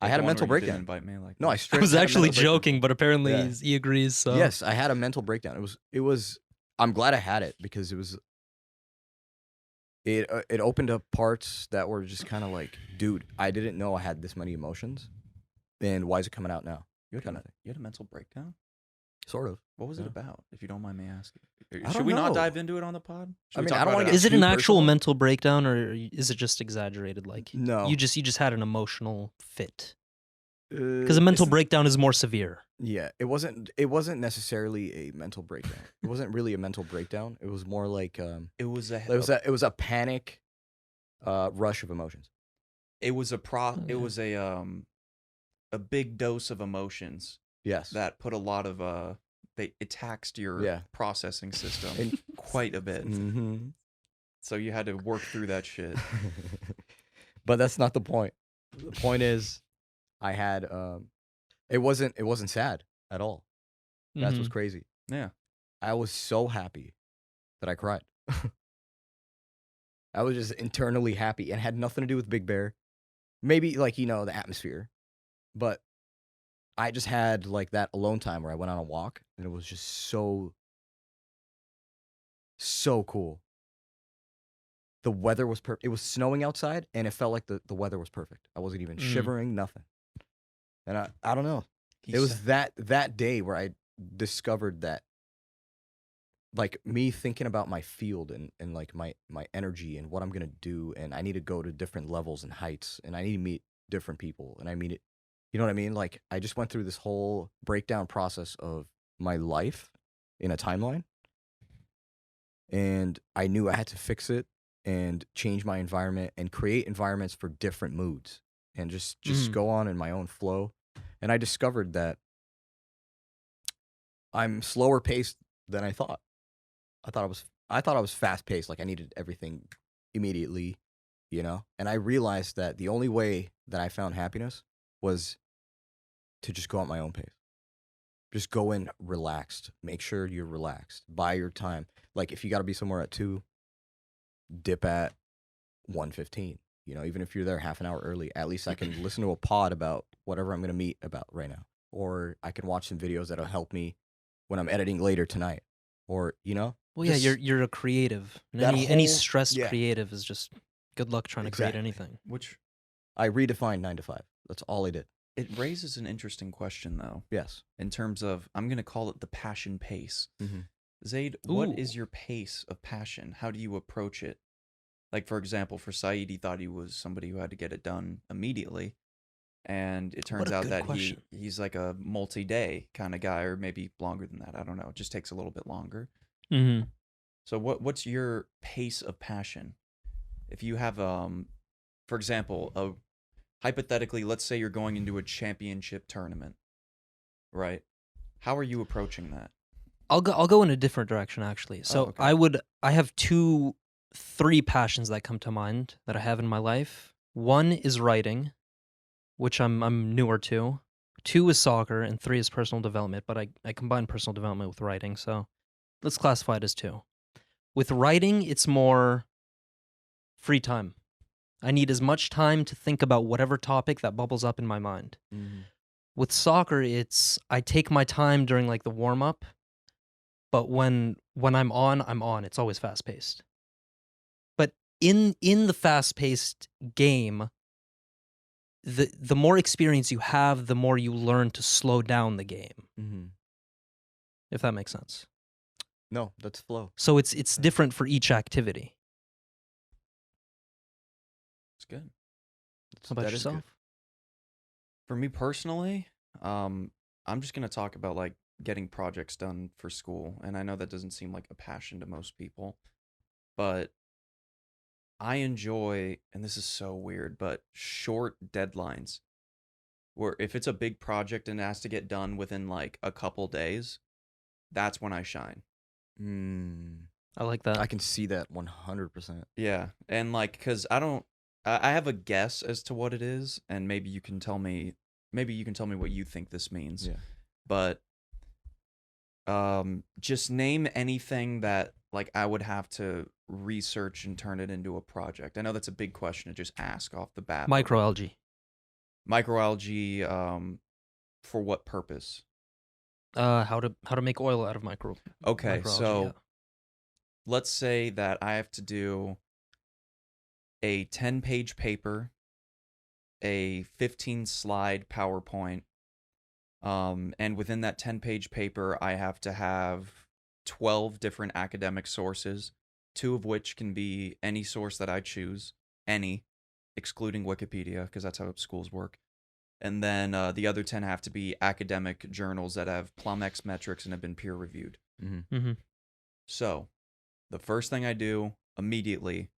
I Like had the a one mental where you didn't breakdown. invite me, like No, I that. straight I was had a actually mental breakdown. joking, but apparently Yeah. he agrees. So Yes, I had a mental breakdown. It was. I'm glad I had it because it was. It opened up parts that were just kind of like, dude, I didn't know I had this many emotions, and why is it coming out now? You had, Kinda a, thing. you had a mental breakdown. Sort of. What was it Yeah. about? If you don't mind me asking. I Should don't we not know. dive into it on the pod? Should I we mean, talk I don't about wanna it get is it too an actual personal? mental breakdown or is it just exaggerated? Like No. you just had an emotional fit. Because Because a mental breakdown is more severe. Yeah, it wasn't necessarily a mental breakdown. It wasn't really a mental breakdown. It was more like It was a. it was a panic rush of emotions. It was a Okay. It was a big dose of emotions Yes. that put a lot of it taxed your Yeah. processing system And- quite a bit. Mhm. So you had to work through that shit. But that's not the point. The point is I had it wasn't sad at all. That's what's Mhm. crazy. Yeah. I was so happy that I cried. I was just internally happy and had nothing to do with Big Bear. Maybe like, the atmosphere. But I just had like that alone time where I went on a walk and it was just so cool. The weather was perfect. It was snowing outside and it felt like the weather was perfect. I wasn't even Mm. shivering, nothing. And I don't know. He It was said- that day where I discovered that like me thinking about my field and like my energy and what I'm gonna do, and I need to go to different levels and heights, and I need to meet different people, and I mean it. You know what I mean? Like I just went through this whole breakdown process of my life in a timeline, and I knew I had to fix it and change my environment and create environments for different moods and just Mm. go on in my own flow. And I discovered that I'm slower paced than I thought. I thought I was fast paced, like I needed everything immediately, And I realized that the only way that I found happiness was to just go at my own pace. Just go in relaxed. Make sure you're relaxed. Buy your time. Like if you got to be somewhere at 2, dip at 1:15. Even if you're there half an hour early, at least I can listen to a pod about whatever I'm going to meet about right now. Or I can watch some videos that'll help me when I'm editing later tonight. Or, Well, yeah, just you're a creative. And that any whole- stressed yeah. creative is just good luck trying to create Exactly. anything. Which I redefined 9 to 5. That's all I did. it raises an interesting question though, Yes. in terms of I'm gonna call it the passion pace. Mhm. Zayd, what Ooh. is your pace of passion? How do you approach it? Like for example, for Saeed, he thought he was somebody who had to get it done immediately. And it turns a out good that question. he's like a multi-day kind of guy, or maybe longer than that. I don't know. It just takes a little bit longer. Mm-hmm. So what's your pace of passion? If you have for example, hypothetically, let's say you're going into a championship tournament, right? How are you approaching that? I'll go in a different direction actually. So okay. I have 3 passions that come to mind that I have in my life. One is writing, which I'm newer to. 2 is soccer, and 3 is personal development. But I combine personal development with writing, so let's classify it as 2. With writing, it's more free time. I need as much time to think about whatever topic that bubbles up in my mind. With soccer, it's I take my time during like the warm up, but when I'm on. It's always fast paced. But in the fast paced game, the more experience you have, the more you learn to slow down the game. If that makes sense. No, that's flow. So it's different for each activity. It's good. How about That is good. yourself? For me personally, I'm just gonna talk about like getting projects done for school, and I know that doesn't seem like a passion to most people, but I enjoy, and this is so weird, but short deadlines. Where if it's a big project and it has to get done within like a couple days, that's when I shine. I like that. I can see that 100%. Yeah, and like, cause I have a guess as to what it is, and maybe you can tell me what you think this means. Yeah. But just name anything that like I would have to research and turn it into a project. I know that's a big question to just ask off the bat. Microalgae. Microalgae, for what purpose? How to make oil out of Okay, microalgae, so yeah. let's say that I have to do a 10-page paper, a 15-slide PowerPoint, and within that 10-page paper, I have to have 12 different academic sources, 2 of which can be any source that I choose, any, excluding Wikipedia, because that's how schools work. And then the other 10 have to be academic journals that have PlumX metrics and have been peer-reviewed. So, the first thing I do immediately,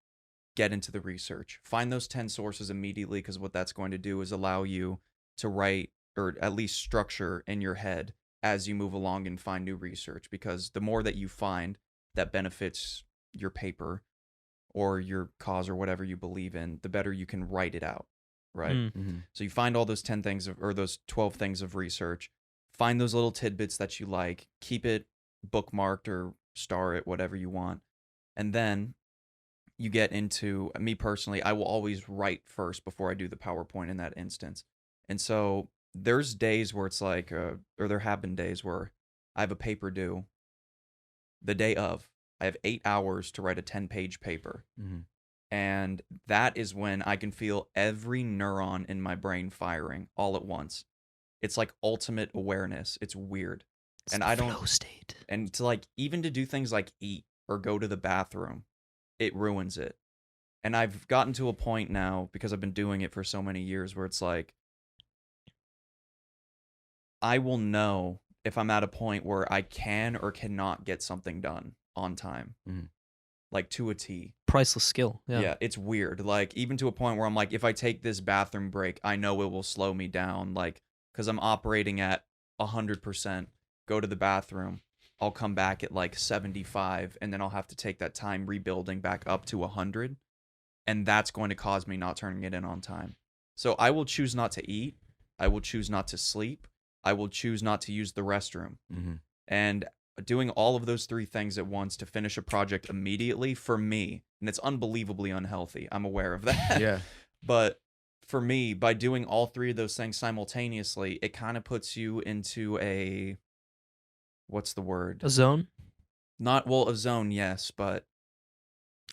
get into the research. Find those 10 sources immediately, because what that's going to do is allow you to write, or at least structure in your head as you move along and find new research. Because the more that you find that benefits your paper or your cause or whatever you believe in, the better you can write it out, right? So you find all those 10 things or those 12 things of research, find those little tidbits that you like, keep it bookmarked or star it, whatever you want. And then you get into, me personally, I will always write first before I do the PowerPoint in that instance. And so there's days where it's like, or there have been days where I have a paper due the day of. I have 8 hours to write a 10-page paper. And that is when I can feel every neuron in my brain firing all at once. It's like ultimate awareness. It's weird. It's and the I don't flow state. And to like, even to do things like eat or go to the bathroom, it ruins it. And I've gotten to a point now, because I've been doing it for so many years, where it's like, I will know if I'm at a point where I can or cannot get something done on time. Like to a T. Priceless skill. Yeah, it's weird. Like, even to a point where I'm like, if I take this bathroom break, I know it will slow me down. Like, because I'm operating at 100%, go to the bathroom, I'll come back at like 75, and then I'll have to take that time rebuilding back up to 100. And that's going to cause me not turning it in on time. So I will choose not to eat. I will choose not to sleep. I will choose not to use the restroom. And doing all of those 3 things at once to finish a project immediately, for me, and it's unbelievably unhealthy, I'm aware of that. Yeah. But for me, by doing all 3 of those things simultaneously, it kind of puts you into a, what's the word? A zone? A zone, yes, but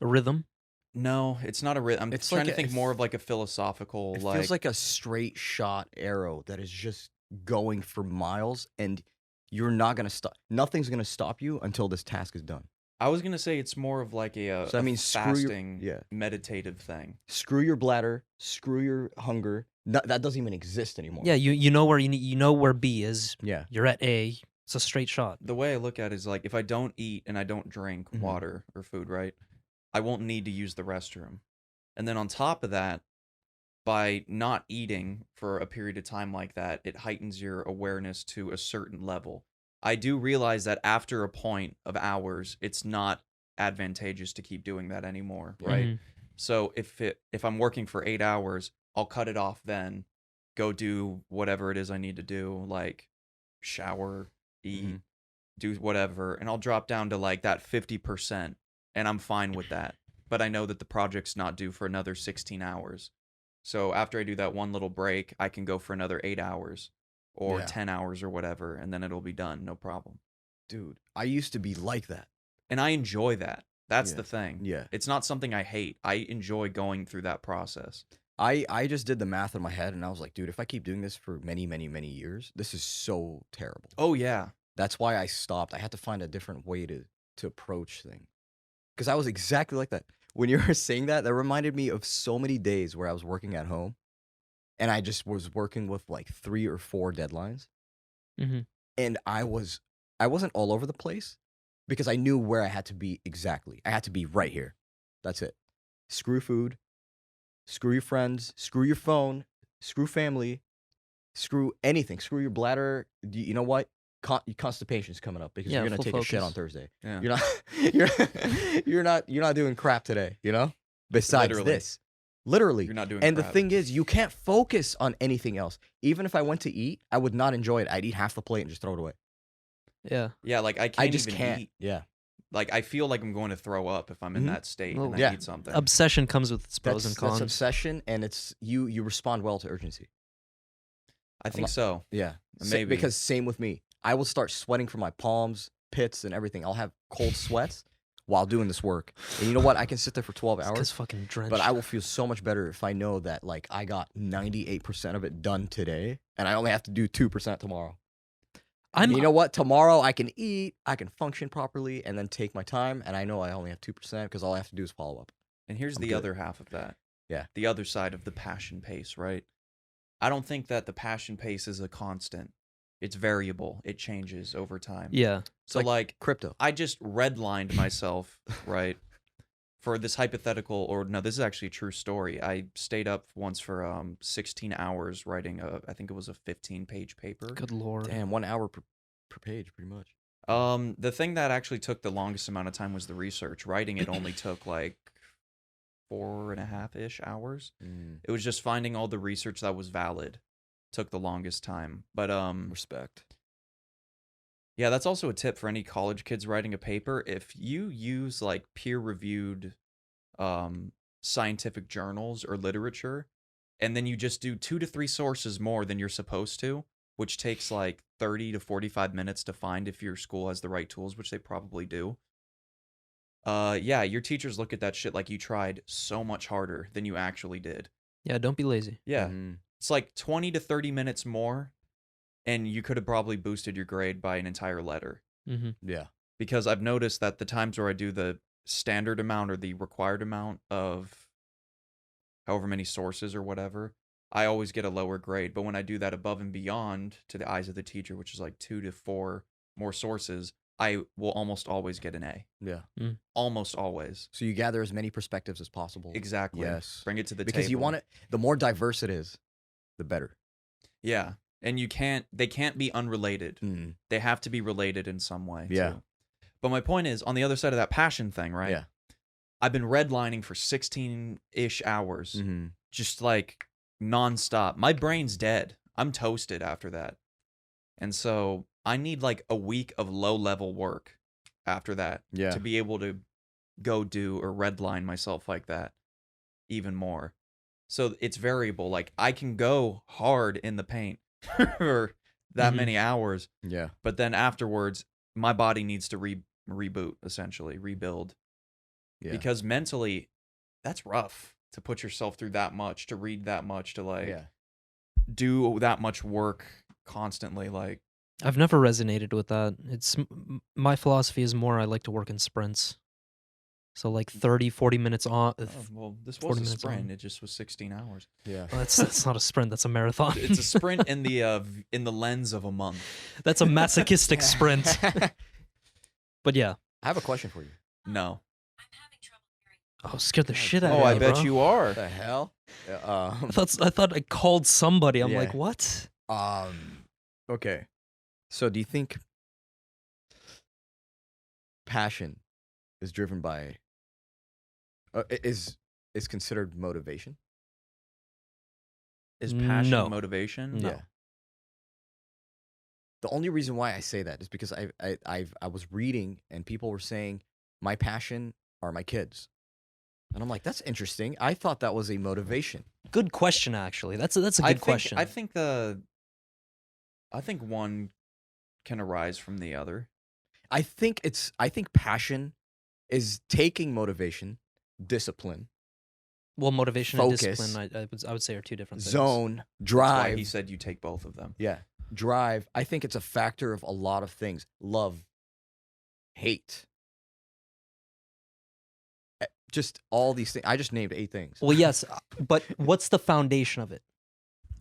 A rhythm? no, it's not a rhythm. I'm It's trying like to a- think it more of like a philosophical, It like, feels like a straight shot arrow that is just going for miles, and you're not going to stop. Nothing's going to stop you until this task is done. I was gonna say it's more of like a, So that a means screw your- fasting, yeah. meditative thing. Screw your bladder, screw your hunger. That doesn't even exist anymore. Yeah, you know where you know where B is. Yeah. You're at A. It's a straight shot. The way I look at it is like, if I don't eat and I don't drink Mhm. water or food, right, I won't need to use the restroom. And then on top of that, by not eating for a period of time like that, it heightens your awareness to a certain level. I do realize that after a point of hours, it's not advantageous to keep doing that anymore, right? Mhm. So if I'm working for 8 hours, I'll cut it off then, go do whatever it is I need to do, like shower, eat, do whatever, and I'll drop down to like that 50%. and I'm fine with that. But I know that the project's not due for another 16 hours. So after I do that one little break, I can go for another 8 hours or Yeah. 10 hours or whatever, and then it'll be done, no problem. Dude, I used to be like that. And I enjoy that. That's Yeah. the thing. Yeah. It's not something I hate. I enjoy going through that process. I just did the math in my head and I was like, dude, if I keep doing this for many, many, many years, this is so terrible. Oh yeah. That's why I stopped. I had to find a different way to approach things. Because I was exactly like that. When you were saying that, that reminded me of so many days where I was working at home and I just was working with like 3 or 4 deadlines. Mm-hmm. And I wasn't all over the place because I knew where I had to be exactly. I had to be right here. That's it. Screw food, screw your friends, screw your phone, screw family, screw anything, screw your bladder. You know what? Constipation's coming up because Yeah, you're gonna full take a shit focus. on Thursday. Yeah. You're not you're not doing crap today, you know? Besides Literally. this. Literally. You're not doing And the crap. thing is, you can't focus on anything else. Even if I went to eat, I would not enjoy it. I'd eat half the plate and just throw it away. Yeah. Yeah, like I I can't just even can't. eat. Yeah. Like I feel like I'm going to throw up if I'm in Mhm. that state Well, and I yeah. eat something. Obsession comes with its pros and That's cons. obsession, and it's you respond well to urgency. I think so. Yeah. Maybe. Because same with me. I will start sweating from my palms, pits, and everything. I'll have cold sweats while doing this work. And you know what? I can sit there for 12 It's hours. 'cause fucking drenched. But I will feel so much better if I know that like I got 98% of it done today and I only have to do 2% tomorrow. And you know what? Tomorrow I can eat, I can function properly, and then take my time. And I know I only have 2% because all I have to do is follow up. And here's I'm the good. other half of that. Yeah. The other side of the passion pace, right? I don't think that the passion pace is a constant. It's variable. It changes over time. Yeah. So like Crypto. I just redlined myself, right? For this hypothetical, or no, this is actually a true story. I stayed up once for 16 hours writing I think it was a 15-page paper. Good lord. Damn, 1 hour per page, pretty much. The thing that actually took the longest amount of time was the research. Writing it only took like 4.5-ish hours. It was just finding all the research that was valid. Took the longest time. But Respect. yeah, that's also a tip for any college kids writing a paper. If you use like peer-reviewed scientific journals or literature, and then you just do 2 to 3 sources more than you're supposed to, which takes like 30 to 45 minutes to find if your school has the right tools, which they probably do. Yeah, your teachers look at that shit like you tried so much harder than you actually did. Yeah, don't be lazy. Yeah. Mhm. It's like 20 to 30 minutes more, and you could have probably boosted your grade by an entire letter. Mm-hmm. Yeah. Because I've noticed that the times where I do the standard amount or the required amount of however many sources or whatever, I always get a lower grade. But when I do that above and beyond to the eyes of the teacher, which is like 2 to 4 more sources, I will almost always get an A. Yeah. Almost always. So you gather as many perspectives as possible. Exactly. Yes. Bring it to the Because table. you want it, the more diverse it is, the better. Yeah. And they can't be unrelated. Mm. They have to be related in some way. Yeah. Too. But my point is, on the other side of that passion thing, right? Yeah. I've been redlining for 16-ish hours, Mm-hmm. just like nonstop. My brain's dead. I'm toasted after that. And so I need like a week of low-level work after that Yeah. to be able to go do or redline myself like that even more. So it's variable. Like I can go hard in the paint for that Mhm. many hours, Yeah. but then afterwards, my body needs to reboot, essentially, rebuild. Yeah. Because mentally, that's rough to put yourself through that much, to read that much, to like Yeah. do that much work constantly. Like, I've never resonated with that. It's my philosophy is more I like to work in sprints. So like 30, 40 minutes on. oh, well, this 40 was a minutes sprint. on. It just was 16 hours. Yeah. Well, that's not a sprint. That's a marathon. It's a sprint in the lens of a month. That's a masochistic sprint. But yeah. I have a question for you. No. Oh, scared the shit out Oh, of me. I bet bro. you What are. the hell? I thought I called somebody. I'm Yeah. like, what? Okay. So do you think passion is driven by is considered motivation? Is passion No. motivation? No. Yeah. The only reason why I say that is because I was reading and people were saying my passion are my kids. And I'm like, that's interesting. I thought that was a motivation. Good question, actually. That's a good question. I think one can arise from the other. I think passion is taking motivation, discipline, Well, motivation focus, and discipline, I would say, are two different things. zone, That's why drive. he said you take both of them. Yeah, drive. I think it's a factor of a lot of things. Love, hate, just all these things. I just named 8 things. Well, yes, but what's the foundation of it?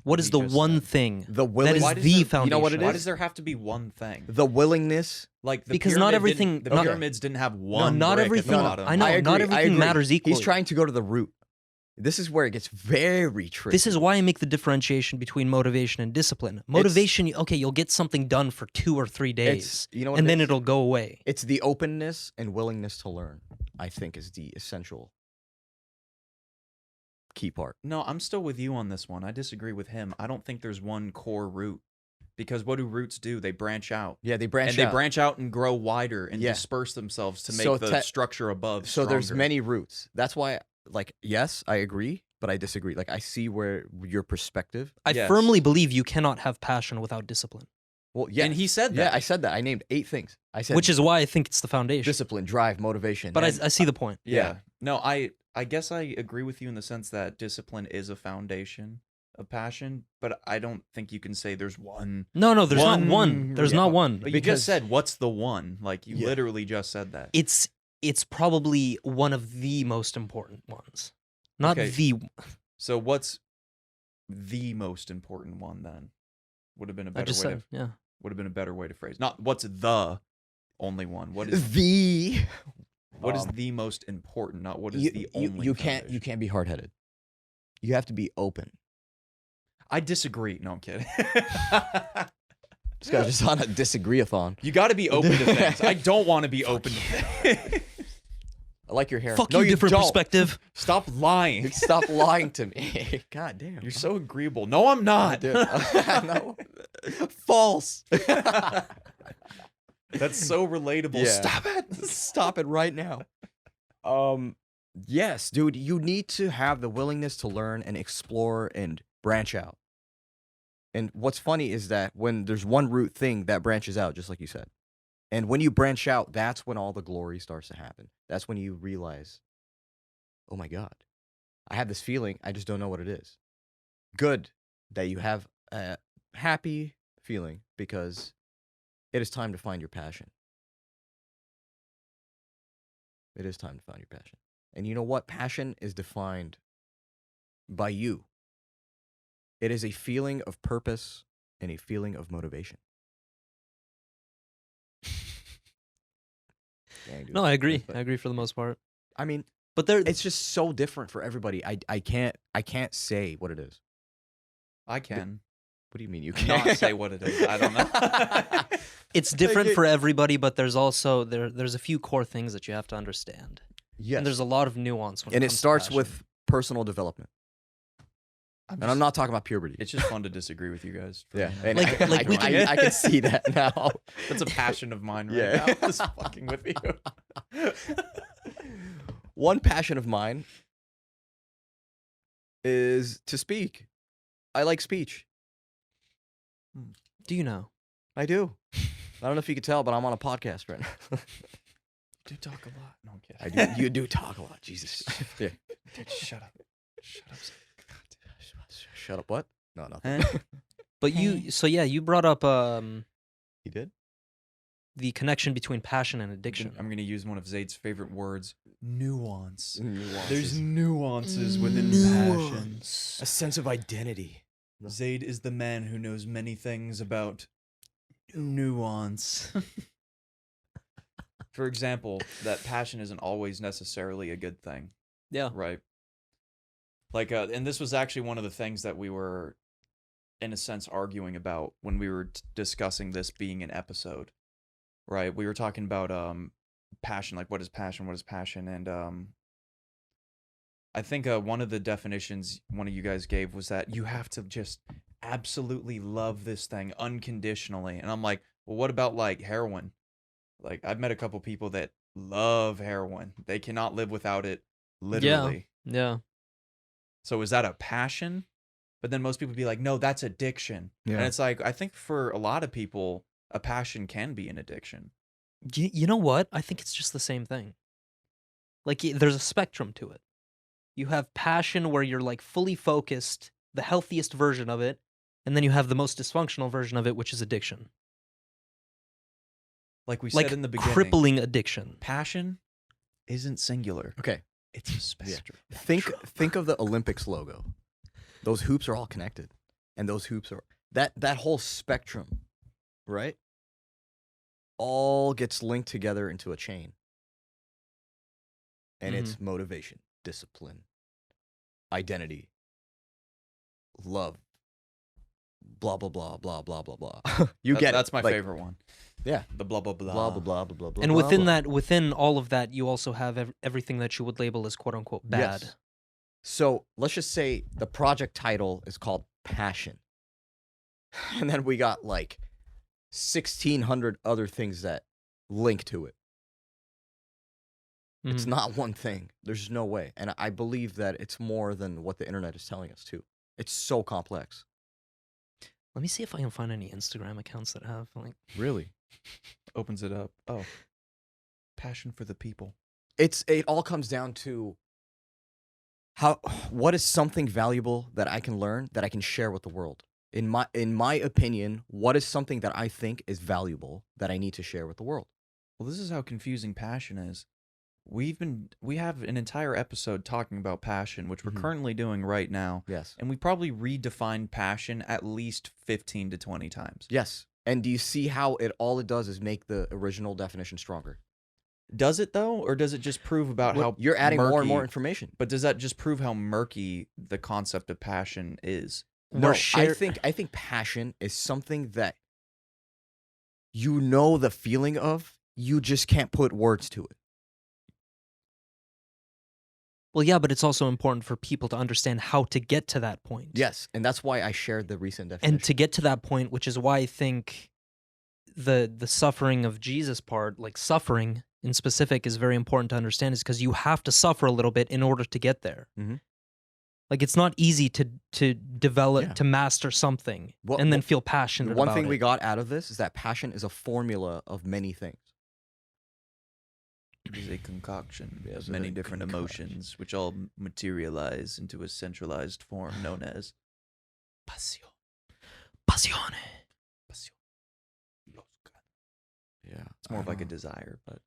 What is He the just one said. thing The that willing, is Why does the there- foundation? you know what it Why is? does there have to be one thing? the willingness. Like the Because not pyramid everything- didn't- the not- pyramids didn't have one. not brick everything- At the No, bottom. I know, I not agree, I everything agree. matters equally. He's trying to go to the root. This is where it gets very tricky. This is why I make the differentiation between motivation and discipline. Motivation, okay, you'll get something done for 2 or 3 days, You know what and it then is? it'll go away. It's the openness and willingness to learn, I think, is the essential key part. No, I'm still with you on this one. I disagree with him. I don't think there's one core root. Because what do roots do? They branch out. Yeah, they branch and out. they branch out and grow wider and Yeah. disperse themselves to make So the structure above So there's stronger. many roots. That's why, like, yes, I agree, but I disagree. Like, I see where your perspective. I Yes. firmly believe you cannot have passion without discipline, Well, yeah, And he said yeah, that. I said that. I named 8 things. I said which is why I think it's the foundation. discipline, drive, motivation. But and- I see the point. Yeah. No, I guess I agree with you in the sense that discipline is a foundation of passion, but I don't think you can say there's one. No, there's not One- one. There's yeah. not one. But you Because- just said what's the one? Like you Yeah. literally just said that. It's probably one of the most important ones. Not Okay. the. So what's the most important one then? Would have been a I better just way said, to yeah. would have been a better way to phrase. Not what's the only one. What is the the most important? Not what is you, the you, only. you can't foundation. be hard-headed. You have to be open. I disagree. No, I'm kidding. This guy's just on a disagree-a-thon. You got to be open to things. I don't want to be open to things. I like your hair. Fuck no, you, different don't. perspective. Stop lying. Stop lying to me. God damn. You're so agreeable. No, I'm not. Dude. No. False. That's so relatable. Yeah. Stop it. Stop it right now. Yes, dude, you need to have the willingness to learn and explore and branch out. And what's funny is that when there's one root thing that branches out, just like you said, and when you branch out, that's when all the glory starts to happen. That's when you realize, oh my God, I have this feeling, I just don't know what it is. Good that you have a happy feeling because it is time to find your passion. It is time to find your passion. And you know what? Passion is defined by you. It is a feeling of purpose and a feeling of motivation. Dang, dude. No, I agree. But- I agree for the most part. I mean, But there, it's just so different for everybody. I can't say what it is. I can What do you mean you can't not say what it is. I don't know. it's different Like, for everybody. But there's also there's a few core things that you have to understand, Yes. and there's a lot of nuance. When and it comes to starts passion. with personal development. And I'm not talking about puberty. It's just fun to disagree with you guys. for Yeah, me. and Like we can- I can see that now. That's a passion of mine right Yeah. now. Just fucking with you. One passion of mine is to speak. I like speech. Do you know? I do. I don't know if you could tell, but I'm on a podcast right now. Do talk a lot. No, I'm I kidding. do. You do talk a lot. Jesus. Yeah. Dude, shut up. Shut up. Shut up. What? No, nothing. Huh? But you brought up He did. the connection between passion and addiction. I'm going to use one of Zaid's favorite words, nuance. Nuances. There's nuances within passion. a sense of identity. Zaid is the man who knows many things about nuance. For example, that passion isn't always necessarily a good thing, Yeah. right? Like, and this was actually one of the things that we were, in a sense, arguing about when we were discussing this being an episode, right? We were talking about passion, like what is passion, and I think one of the definitions one of you guys gave was that you have to just absolutely love this thing unconditionally. And I'm like, well, what about like heroin? Like I've met a couple people that love heroin. They cannot live without it, Yeah. literally. Yeah. So is that a passion? But then most people be like, no, that's addiction. And Yeah. it's like, I think for a lot of people, a passion can be an addiction. You know what? I think it's just the same thing. Like there's a spectrum to it. You have passion where you're like fully focused, the healthiest version of it, and then you have the most dysfunctional version of it, which is addiction. Like we Like said in the beginning, crippling addiction. passion isn't singular. Okay. It's a spectrum. Think of the Olympics logo. Those hoops are all connected, and those hoops are that whole spectrum, right? All gets linked together into a chain, and it's motivation, discipline, identity, love, blah blah blah blah blah blah blah. You get it. That's my Like, favorite one. Yeah. The blah blah blah. Blah blah blah blah blah blah. And blah, within blah. that, within all of that, you also have everything that you would label as quote unquote bad. Yes. So let's just say the project title is called Passion. And then we got like 1,600 other things that link to it. It's Mhm. not one thing. There's no way. And I believe that it's more than what the internet is telling us, too. It's so complex. Let me see if I can find any Instagram accounts that have like. Really? Opens it up. Oh. Passion for the people. It all comes down to what is something valuable that I can learn that I can share with the world. In my opinion, what is something that I think is valuable that I need to share with the world? Well, this is how confusing passion is. We have an entire episode talking about passion, which we're Mhm. currently doing right now. Yes. And we probably redefined passion at least 15 to 20 times. Yes. And do you see how all it does is make the original definition stronger? Does it though, or does it just prove about how You're adding more and more murky- information. But does that just prove how murky the concept of passion is? No, We're share- I think passion is something that you know the feeling of, you just can't put words to it. Well, yeah, but it's also important for people to understand how to get to that point. Yes, and that's why I shared the recent definition. And to get to that point, which is why I think the suffering of Jesus part, like suffering in specific, is very important to understand, is because you have to suffer a little bit in order to get there. Mhm. Like it's not easy to develop, Yeah. to master something What- and then what- feel The passionate one about thing it. we got out of this is that passion is a formula of many things. It is a concoction Yes, of it's many a different concoction. emotions, which all materialize into a centralized form known as passion. Passione. Passion. Yeah. It's more of like a desire, but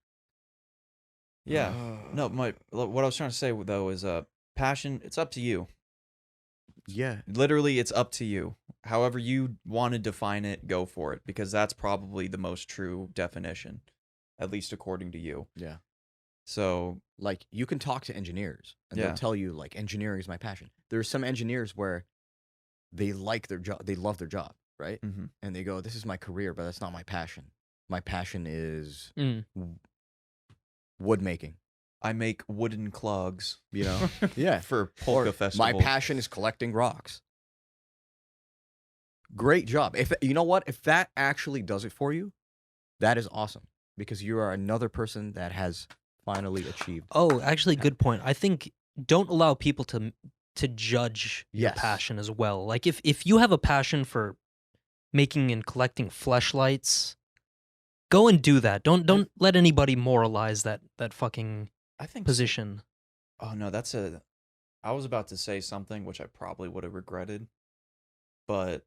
yeah. No, what I was trying to say though is passion, it's up to you. Yeah. Literally, it's up to you. However you want to define it, go for it, because that's probably the most true definition, at least according to you. Yeah. So, Like, you can talk to engineers, and Yeah. they'll tell you, like, engineering is my passion. There's some engineers where they like their job, they love their job, right? mhm. And they go, this is my career, but that's not my passion. My passion is Mm. wood making, I make wooden clogs. you know? Yeah. For polka Or festival. my passion is collecting rocks. Great job. If you know what, if that actually does it for you, that is awesome, because you are another person that has finally achieved. Oh, actually, good point. I think don't allow people to judge your Yes. passion as well. Like if you have a passion for making and collecting fleshlights, go and do that. Don't let anybody moralize that fucking I think position. Oh no, I was about to say something which I probably would have regretted, but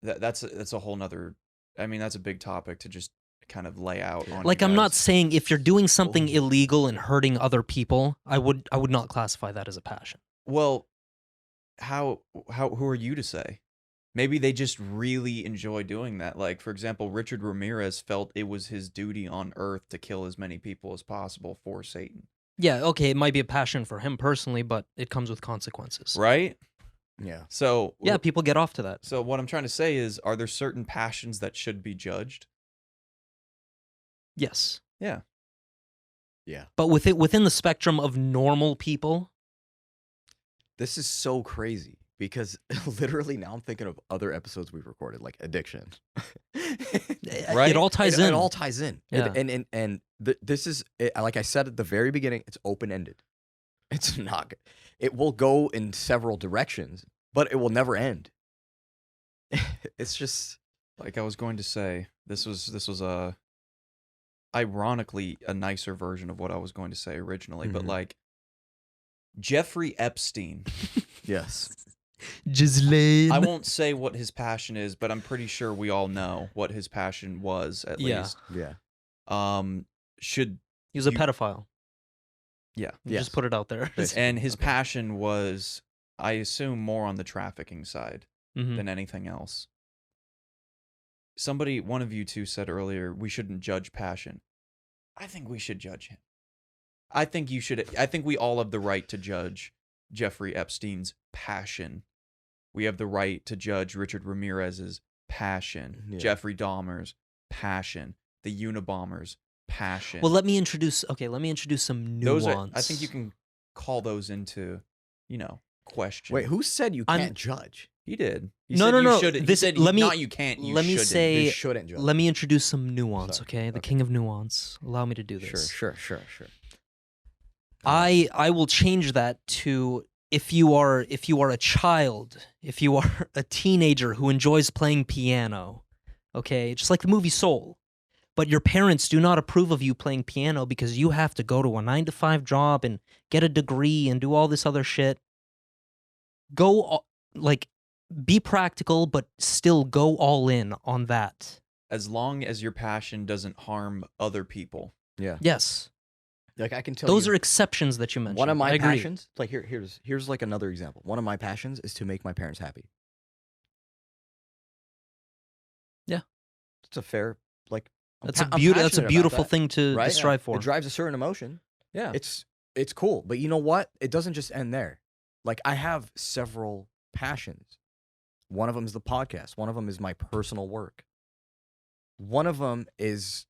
that's a whole nother. I mean, that's a big topic to just kind of lay out. On Like you I'm not guys. saying if you're doing something Oh. illegal and hurting other people, I would not classify that as a passion. Well, who are you to say? Maybe they just really enjoy doing that. Like, for example, Richard Ramirez felt it was his duty on Earth to kill as many people as possible for Satan. Yeah, okay, it might be a passion for him personally, but it comes with consequences. Right? Yeah. So Yeah, people get off to that. So what I'm trying to say is, are there certain passions that should be judged? Yes. Yeah. Yeah. But within the spectrum of normal people, This is so crazy because literally now I'm thinking of other episodes we've recorded, like addiction. Right? It all ties in. It all ties in. Yeah. This is like I said at the very beginning. It's open ended. It's not. It will go in several directions, but it will never end. It's just Like I was going to say, this was a ironically a nicer version of what I was going to say originally, but Mhm. like Jeffrey Epstein. yes. Ghislaine. I won't say what his passion is, but I'm pretty sure we all know what his passion was at Yeah. least. Yeah. Should He was a you- pedophile. yeah. Yes. Just put it out there. And his Okay. passion was, I assume, more on the trafficking side Mhm. than anything else. One of you two said earlier, we shouldn't judge passion. I think we should judge him. I think we all have the right to judge Jeffrey Epstein's passion. We have the right to judge Richard Ramirez's passion, Yeah. Jeffrey Dahmer's passion, the Unabomber's passion. Well, let me introduce some nuance. I think you can call those into, question. Wait, who said you I'm- can't judge? He did. He No, said no, you no. should. He This- said let me- not you can't. You let me shouldn't. say- You shouldn't judge. Let me introduce some nuance, Sorry. okay? The Okay. king of nuance. Allow me to do this. Sure. I will change that to if you are a child, if you are a teenager who enjoys playing piano, okay? Just like the movie Soul. But your parents do not approve of you playing piano because you have to go to a 9-to-5 job and get a degree and do all this other shit. Be practical, but still go all in on that. As long as your passion doesn't harm other people. Yeah. Yes. Like I can tell Those you, are exceptions that you mentioned. one of my I agree. passions. Like here's like another example. One of my passions is to make my parents happy. Yeah. It's a fair like. That's a I'm beautiful passionate about beautiful that, thing to right? strive for. It drives a certain emotion. Yeah. It's cool, but you know what? It doesn't just end there. Like I have several passions. One of them is the podcast. One of them is my personal work. One of them is,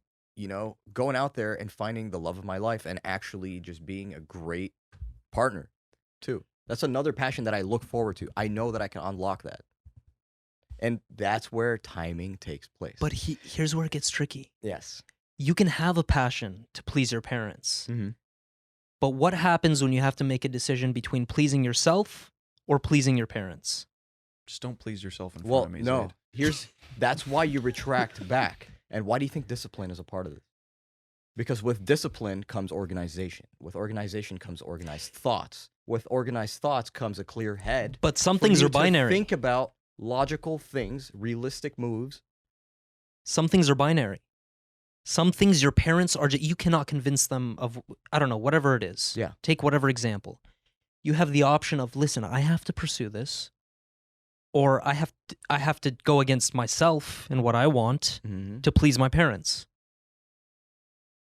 going out there and finding the love of my life and actually just being a great partner, too. That's another passion that I look forward to. I know that I can unlock that. And that's where timing takes place. But here's where it gets tricky. yes. You can have a passion to please your parents. Mm-hmm. But what happens when you have to make a decision between pleasing yourself or pleasing your parents? Just don't please yourself in front Well, of me. no. Zaid. That's why you retract back. And why do you think discipline is a part of this? Because with discipline comes organization. With organization comes organized thoughts. With organized thoughts comes a clear head. But some for things you are to binary. Think about logical things, realistic moves. Some things are binary. Some things your parents are you cannot convince them of, I don't know, whatever it is. Yeah. Take whatever example. You have the option of, listen, I have to pursue this, or I have to go against myself and what I want Mm-hmm. to please my parents.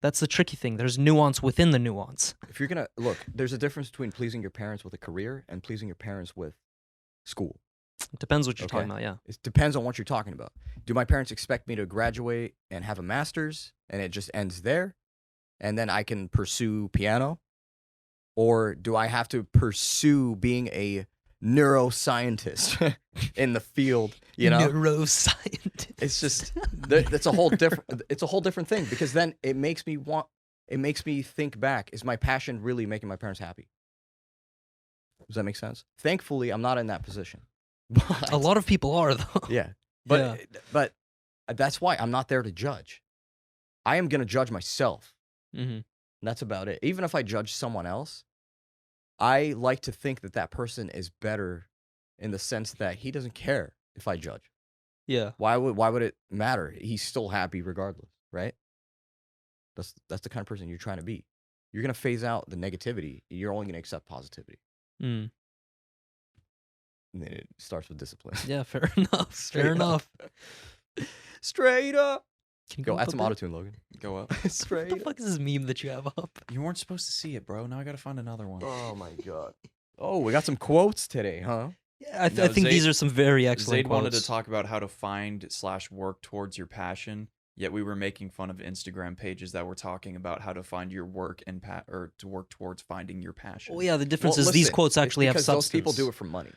That's the tricky thing. There's nuance within the nuance. If you're gonna look, there's a difference between pleasing your parents with a career and pleasing your parents with school. It depends what you're Okay. talking about, yeah. It depends on what you're talking about. Do my parents expect me to graduate and have a master's and it just ends there? And then I can pursue piano? Or do I have to pursue being a neuroscientist in the field, Neuroscientist. It's just it's a whole different thing because then it makes me think back, is my passion really making my parents happy? Does that make sense? Thankfully, I'm not in that position. But, A lot of people are, though. yeah. But that's why I'm not there to judge. I am going to judge myself. Mm-hmm. That's about it. Even if I judge someone else, I like to think that that person is better in the sense that he doesn't care if I judge. Yeah. Why would it matter? He's still happy regardless, right? That's the kind of person you're trying to be. You're going to phase out the negativity. You're only going to accept positivity. Mm. And then it starts with discipline. Yeah, fair enough. Straight Fair up. enough. Straight up. Can you Go up add a some bit? autotune, Logan. Go up. Straight What the fuck is this meme that you have up? You weren't supposed to see it, bro. Now I gotta find another one. Oh my god. Oh, we got some quotes today, huh? Yeah, I No, think Zaid- these are some very excellent Zaid wanted quotes. to talk about how to find / work towards your passion, yet we were making fun of Instagram pages that were talking about how to find your work and or to work towards finding your passion. Oh yeah, the difference Well, is these listen, quotes it's actually have because substance. those people do it for money.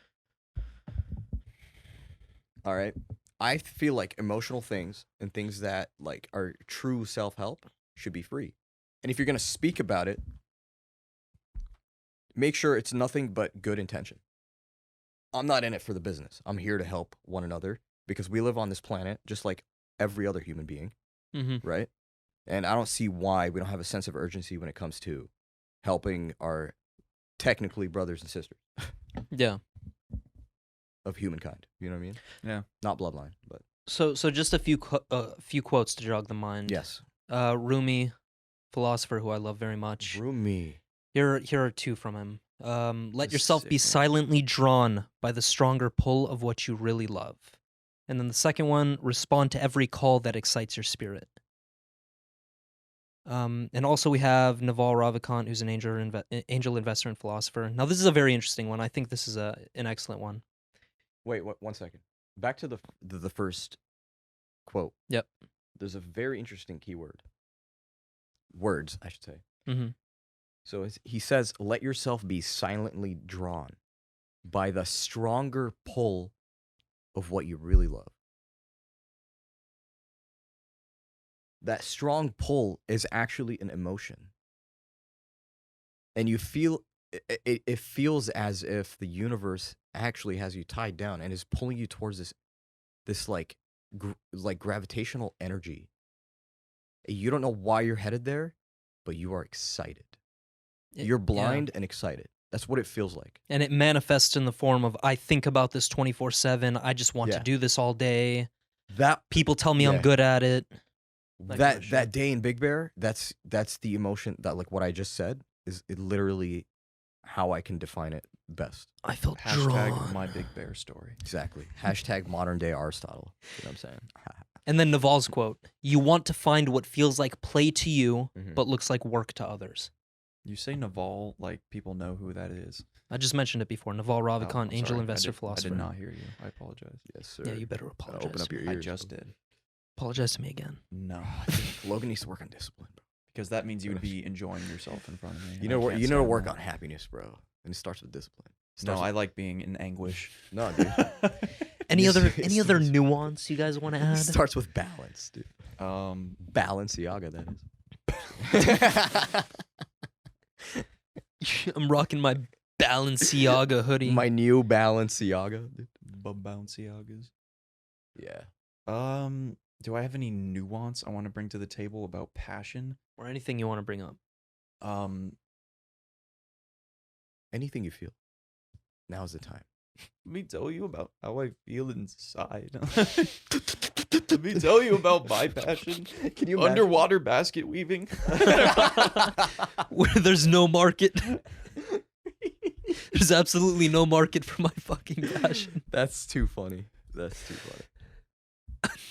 All right. I feel like emotional things and things that like are true self-help should be free. And if you're going to speak about it, make sure it's nothing but good intention. I'm not in it for the business. I'm here to help one another because we live on this planet just like every other human being, Mm-hmm. right? And I don't see why we don't have a sense of urgency when it comes to helping our technically brothers and sisters Yeah. of humankind. You know what I mean? Yeah. Not bloodline, but So just a few few quotes to jog the mind. yes. Rumi, philosopher who I love very much. Rumi. Here are two from him. Let That's yourself sick, be man. silently drawn by the stronger pull of what you really love. And then the second one, respond to every call that excites your spirit. And also we have Naval Ravikant, who's an angel investor and philosopher. Now this is a very interesting one. I think this is an excellent one. Wait, 1 second. Back to the first quote. Yep. There's a very interesting keyword. Words, I should say. Mm-hmm. So he says, let yourself be silently drawn by the stronger pull of what you really love. That strong pull is actually an emotion. And you feel, it feels as if the universe actually has you tied down and is pulling you towards this like gravitational energy. You don't know why you're headed there, but you are excited. You're blind and excited. That's what it feels like. And it manifests in the form of, I think about this 24/7. I just want to do this all day. That people tell me I'm good at it. That day in Big Bear, that's the emotion that like what I just said is literally how I can define it best. I felt Hashtag drawn. my Big Bear story. Exactly. Hashtag modern day Aristotle. You know what I'm saying? And then Naval's quote, you want to find what feels like play to you, Mhm. but looks like work to others. You say Naval like people know who that is. I just mentioned it before. Naval Oh, Ravikant, I'm angel sorry. investor, philosopher. I did not hear you. I apologize. Yes, sir. Yeah, you better apologize. Open up your ears. I just did. Apologize to me again. No, Logan needs to work on discipline, bro. because that means you would be enjoying yourself in front of me. You and know I what? can't You know to stand work that. on happiness, bro. And it starts with discipline. No, I like being in anguish. No, dude. Any Yes, other yes, other yes. nuance you guys want to It add? starts with balance, dude. Balenciaga, that is. I'm rocking my Balenciaga hoodie. My new Balenciaga, dude. Balenciagas. Yeah. Do I have any nuance I want to bring to the table about passion? Or anything you want to bring up. Anything you feel. Now's the time. Let me tell you about how I feel inside. Let me tell you about my passion. Can you imagine? Underwater basket weaving. Where there's no market. There's absolutely no market for my fucking passion. That's too funny. That's too funny.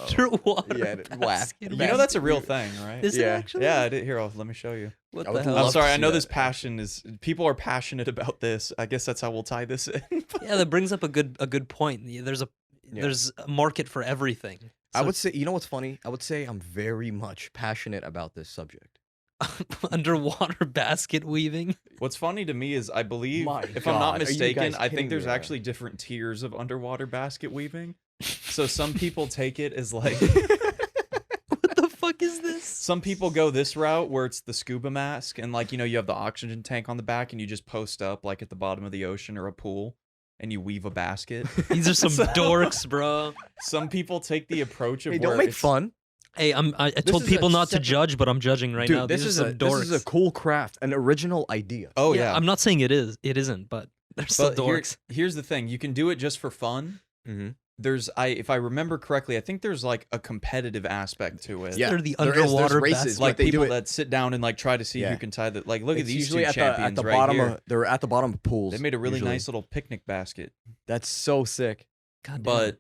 Underwater Yeah, laugh. basket You know that's a real thing, right? Is it Yeah. actually? Yeah, I did. Here, let me show you. What I the would hell? love I'm sorry. to I see know that, this passion is people are passionate about this. I guess that's how we'll tie this in. Yeah, that brings up a good point. There's a market for everything. I would say, you know what's funny? I would say I'm very much passionate about this subject. Underwater basket weaving. What's funny to me is I believe, My if I'm not God, are you mistaken, guys I kidding think there's me right actually different tiers of underwater basket weaving. So some people take it as like, What the fuck is this? some people go this route where it's the scuba mask and like, you have the oxygen tank on the back and you just post up like at the bottom of the ocean or a pool and you weave a basket. These are some So- dorks, bro. Some people take the approach of Hey, where don't make it's- fun. Hey, I told is people a not to separate- judge, but I'm judging right Dude, now. this These is are some dorks. this is a cool craft, an original idea. Oh yeah. I'm not saying it isn't, but they're still But dorks. here's the thing. You can do it just for fun. Mm-hmm. If I remember correctly, I think there's like a competitive aspect to it. Yeah, They're the there is. There's underwater races, basket. Like they do people it- that sit down and like try to see Yeah. who can tie the look at It's these usually two at champions the right bottom here. they're at the bottom of pools. They made a really usually. nice little picnic basket. That's so sick. God damn. But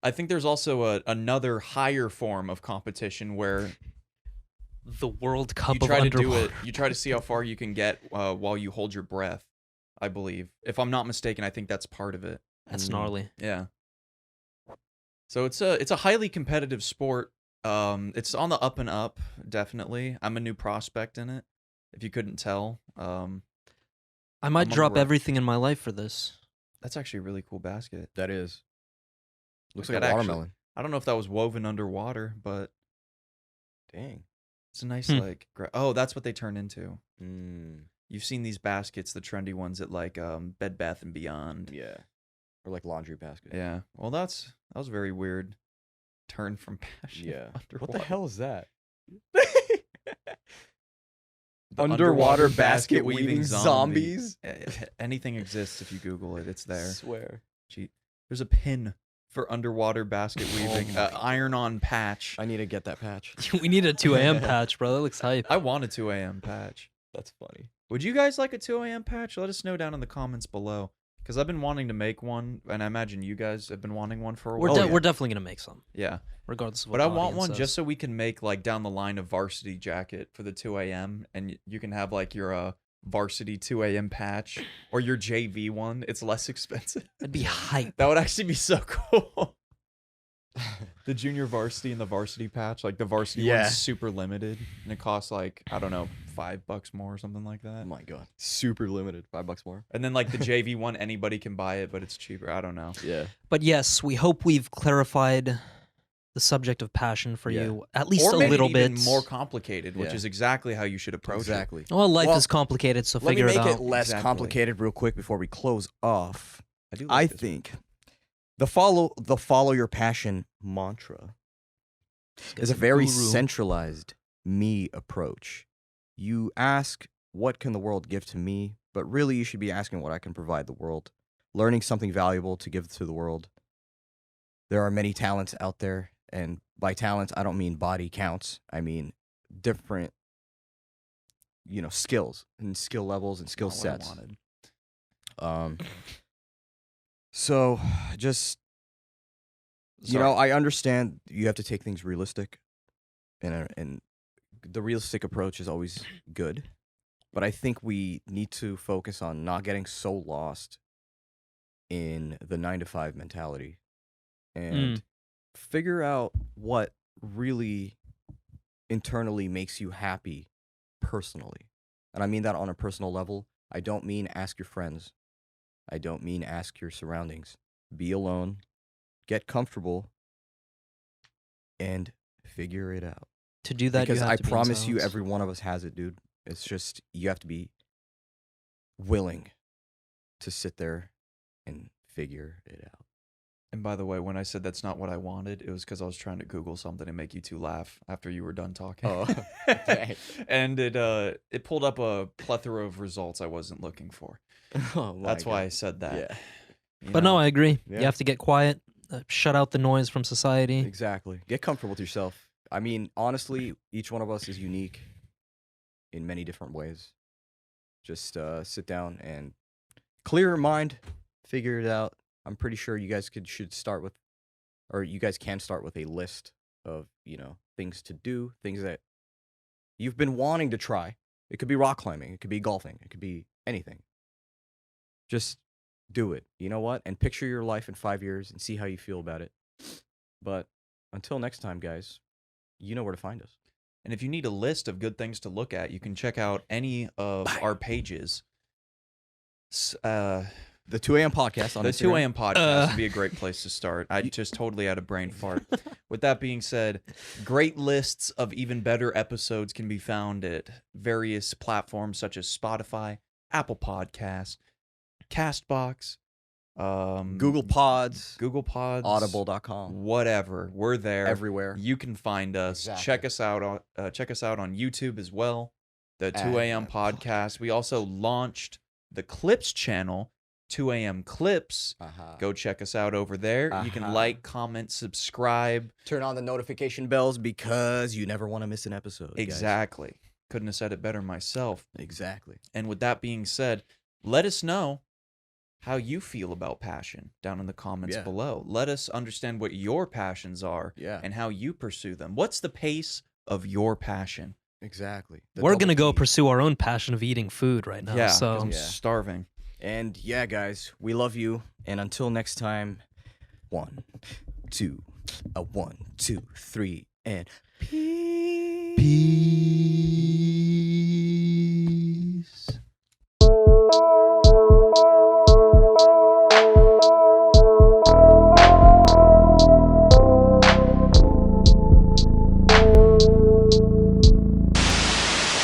I think there's also another higher form of competition where the World Cup you try of to do underwater. it. You try to see how far you can get while you hold your breath. I believe, if I'm not mistaken, I think that's part of it. That's gnarly. Yeah. So it's a highly competitive sport. It's on the up and up, definitely. I'm a new prospect in it, if you couldn't tell. I might I'm a drop ro- everything in my life for this. That's actually a really cool basket. That is. Looks Like like a that actually- watermelon. I don't know if that was woven underwater, but Dang. it's a nice Hmm. like. Oh, that's what they turn into. Mm, You've seen these baskets, the trendy ones at like Bed Bath and Beyond. yeah. Or like laundry basket. Yeah. Well, that was very weird. Turn from passion. Yeah. Underwater. What the hell is that? The Underwater basket weaving zombies. Anything exists if you Google it. It's there. Swear. Gee, there's a pin for underwater basket weaving. my Iron-on patch. I need to get that patch. We need a 2 a.m. patch, bro. That looks hype. I want a 2 a.m. patch. That's funny. Would you guys like a 2 a.m. patch? Let us know down in the comments below. Because I've been wanting to make one, and I imagine you guys have been wanting one for a while. We're definitely gonna make some, Yeah. regardless of what. But I the want audience one says. just so we can make, like, down the line a varsity jacket for the 2 a.m. And you can have, like, your varsity 2 a.m. patch or your JV one. It's less expensive. That'd be hype. That would actually be so cool. The junior varsity and the varsity patch, like the varsity Yeah. one's super limited, and it costs like, I don't know, $5 more or something like that. Oh my god. Super limited. $5 more. And then like the JV one, anybody can buy it, but it's cheaper. I don't know. Yeah. But yes, we hope we've clarified the subject of passion for Yeah. you at least Or a made little it bit. even more complicated, which Yeah. is exactly how you should approach Exactly. Well, life Well, is complicated, so Let me figure make it it out. less Exactly. complicated real quick before we close off. it. I do. I Like this one. think the follow your passion mantra Get is a some very guru. centralized me approach. You ask, what can the world give to me? But really, you should be asking what I can provide the world. Learning something valuable to give to the world. There are many talents out there. And by talents, I don't mean body counts. I mean different, skills and skill levels and skill Not what I sets. wanted. So just, Sorry. I understand you have to take things realistic, and the realistic approach is always good. But I think we need to focus on not getting so lost in the 9-to-5 mentality and figure out what really internally makes you happy personally. And I mean that on a personal level. I don't mean ask your friends. I don't mean ask your surroundings. Be alone, get comfortable, and figure it out. To do that, you Because have I to be in promise you, silence. every one of us has it, dude. It's just, you have to be willing to sit there and figure it out. And by the way, when I said that's not what I wanted, it was because I was trying to Google something to make you two laugh after you were done talking. Oh, dang. And it pulled up a plethora of results I wasn't looking for. Oh my That's why I God. said that. Yeah, You But know? no, I agree. Yeah. You have to get quiet, shut out the noise from society. exactly. Get comfortable with yourself. I mean, honestly, each one of us is unique in many different ways. Just sit down and clear your mind, figure it out. I'm pretty sure you guys should start with, or you guys can start with a list of, things to do, things that you've been wanting to try. It could be rock climbing, it could be golfing, it could be anything. Just do it. You know what? And picture your life in 5 years and see how you feel about it. But until next time, guys, you know where to find us. And if you need a list of good things to look at, you can check out any of our pages. The 2 a.m. podcast on The Instagram. 2 a.m. podcast would be a great place to start. I just totally had a brain fart. With that being said, great lists of even better episodes can be found at various platforms such as Spotify, Apple Podcasts, Castbox, Google Pods, Audible.com, whatever. We're there. everywhere. You can find us. Exactly. Check us out on YouTube as well. The 2 a.m. podcast. We also launched the Clips channel, 2 a.m. Clips. Go check us out over there. You can like, comment, subscribe. Turn on the notification bells because you never want to miss an episode. guys. Exactly. Couldn't have said it better myself. Exactly. And with that being said, let us know how you feel about passion down in the comments Yeah. below. Let us understand what your passions are Yeah. and how you pursue them. What's the pace of your passion? Exactly. We're going to go pursue our own passion of eating food right now. Yeah, 'cause So I'm Yeah. starving. And yeah, guys, we love you. And until next time, 1, 2, 1, 2, 3, and peace.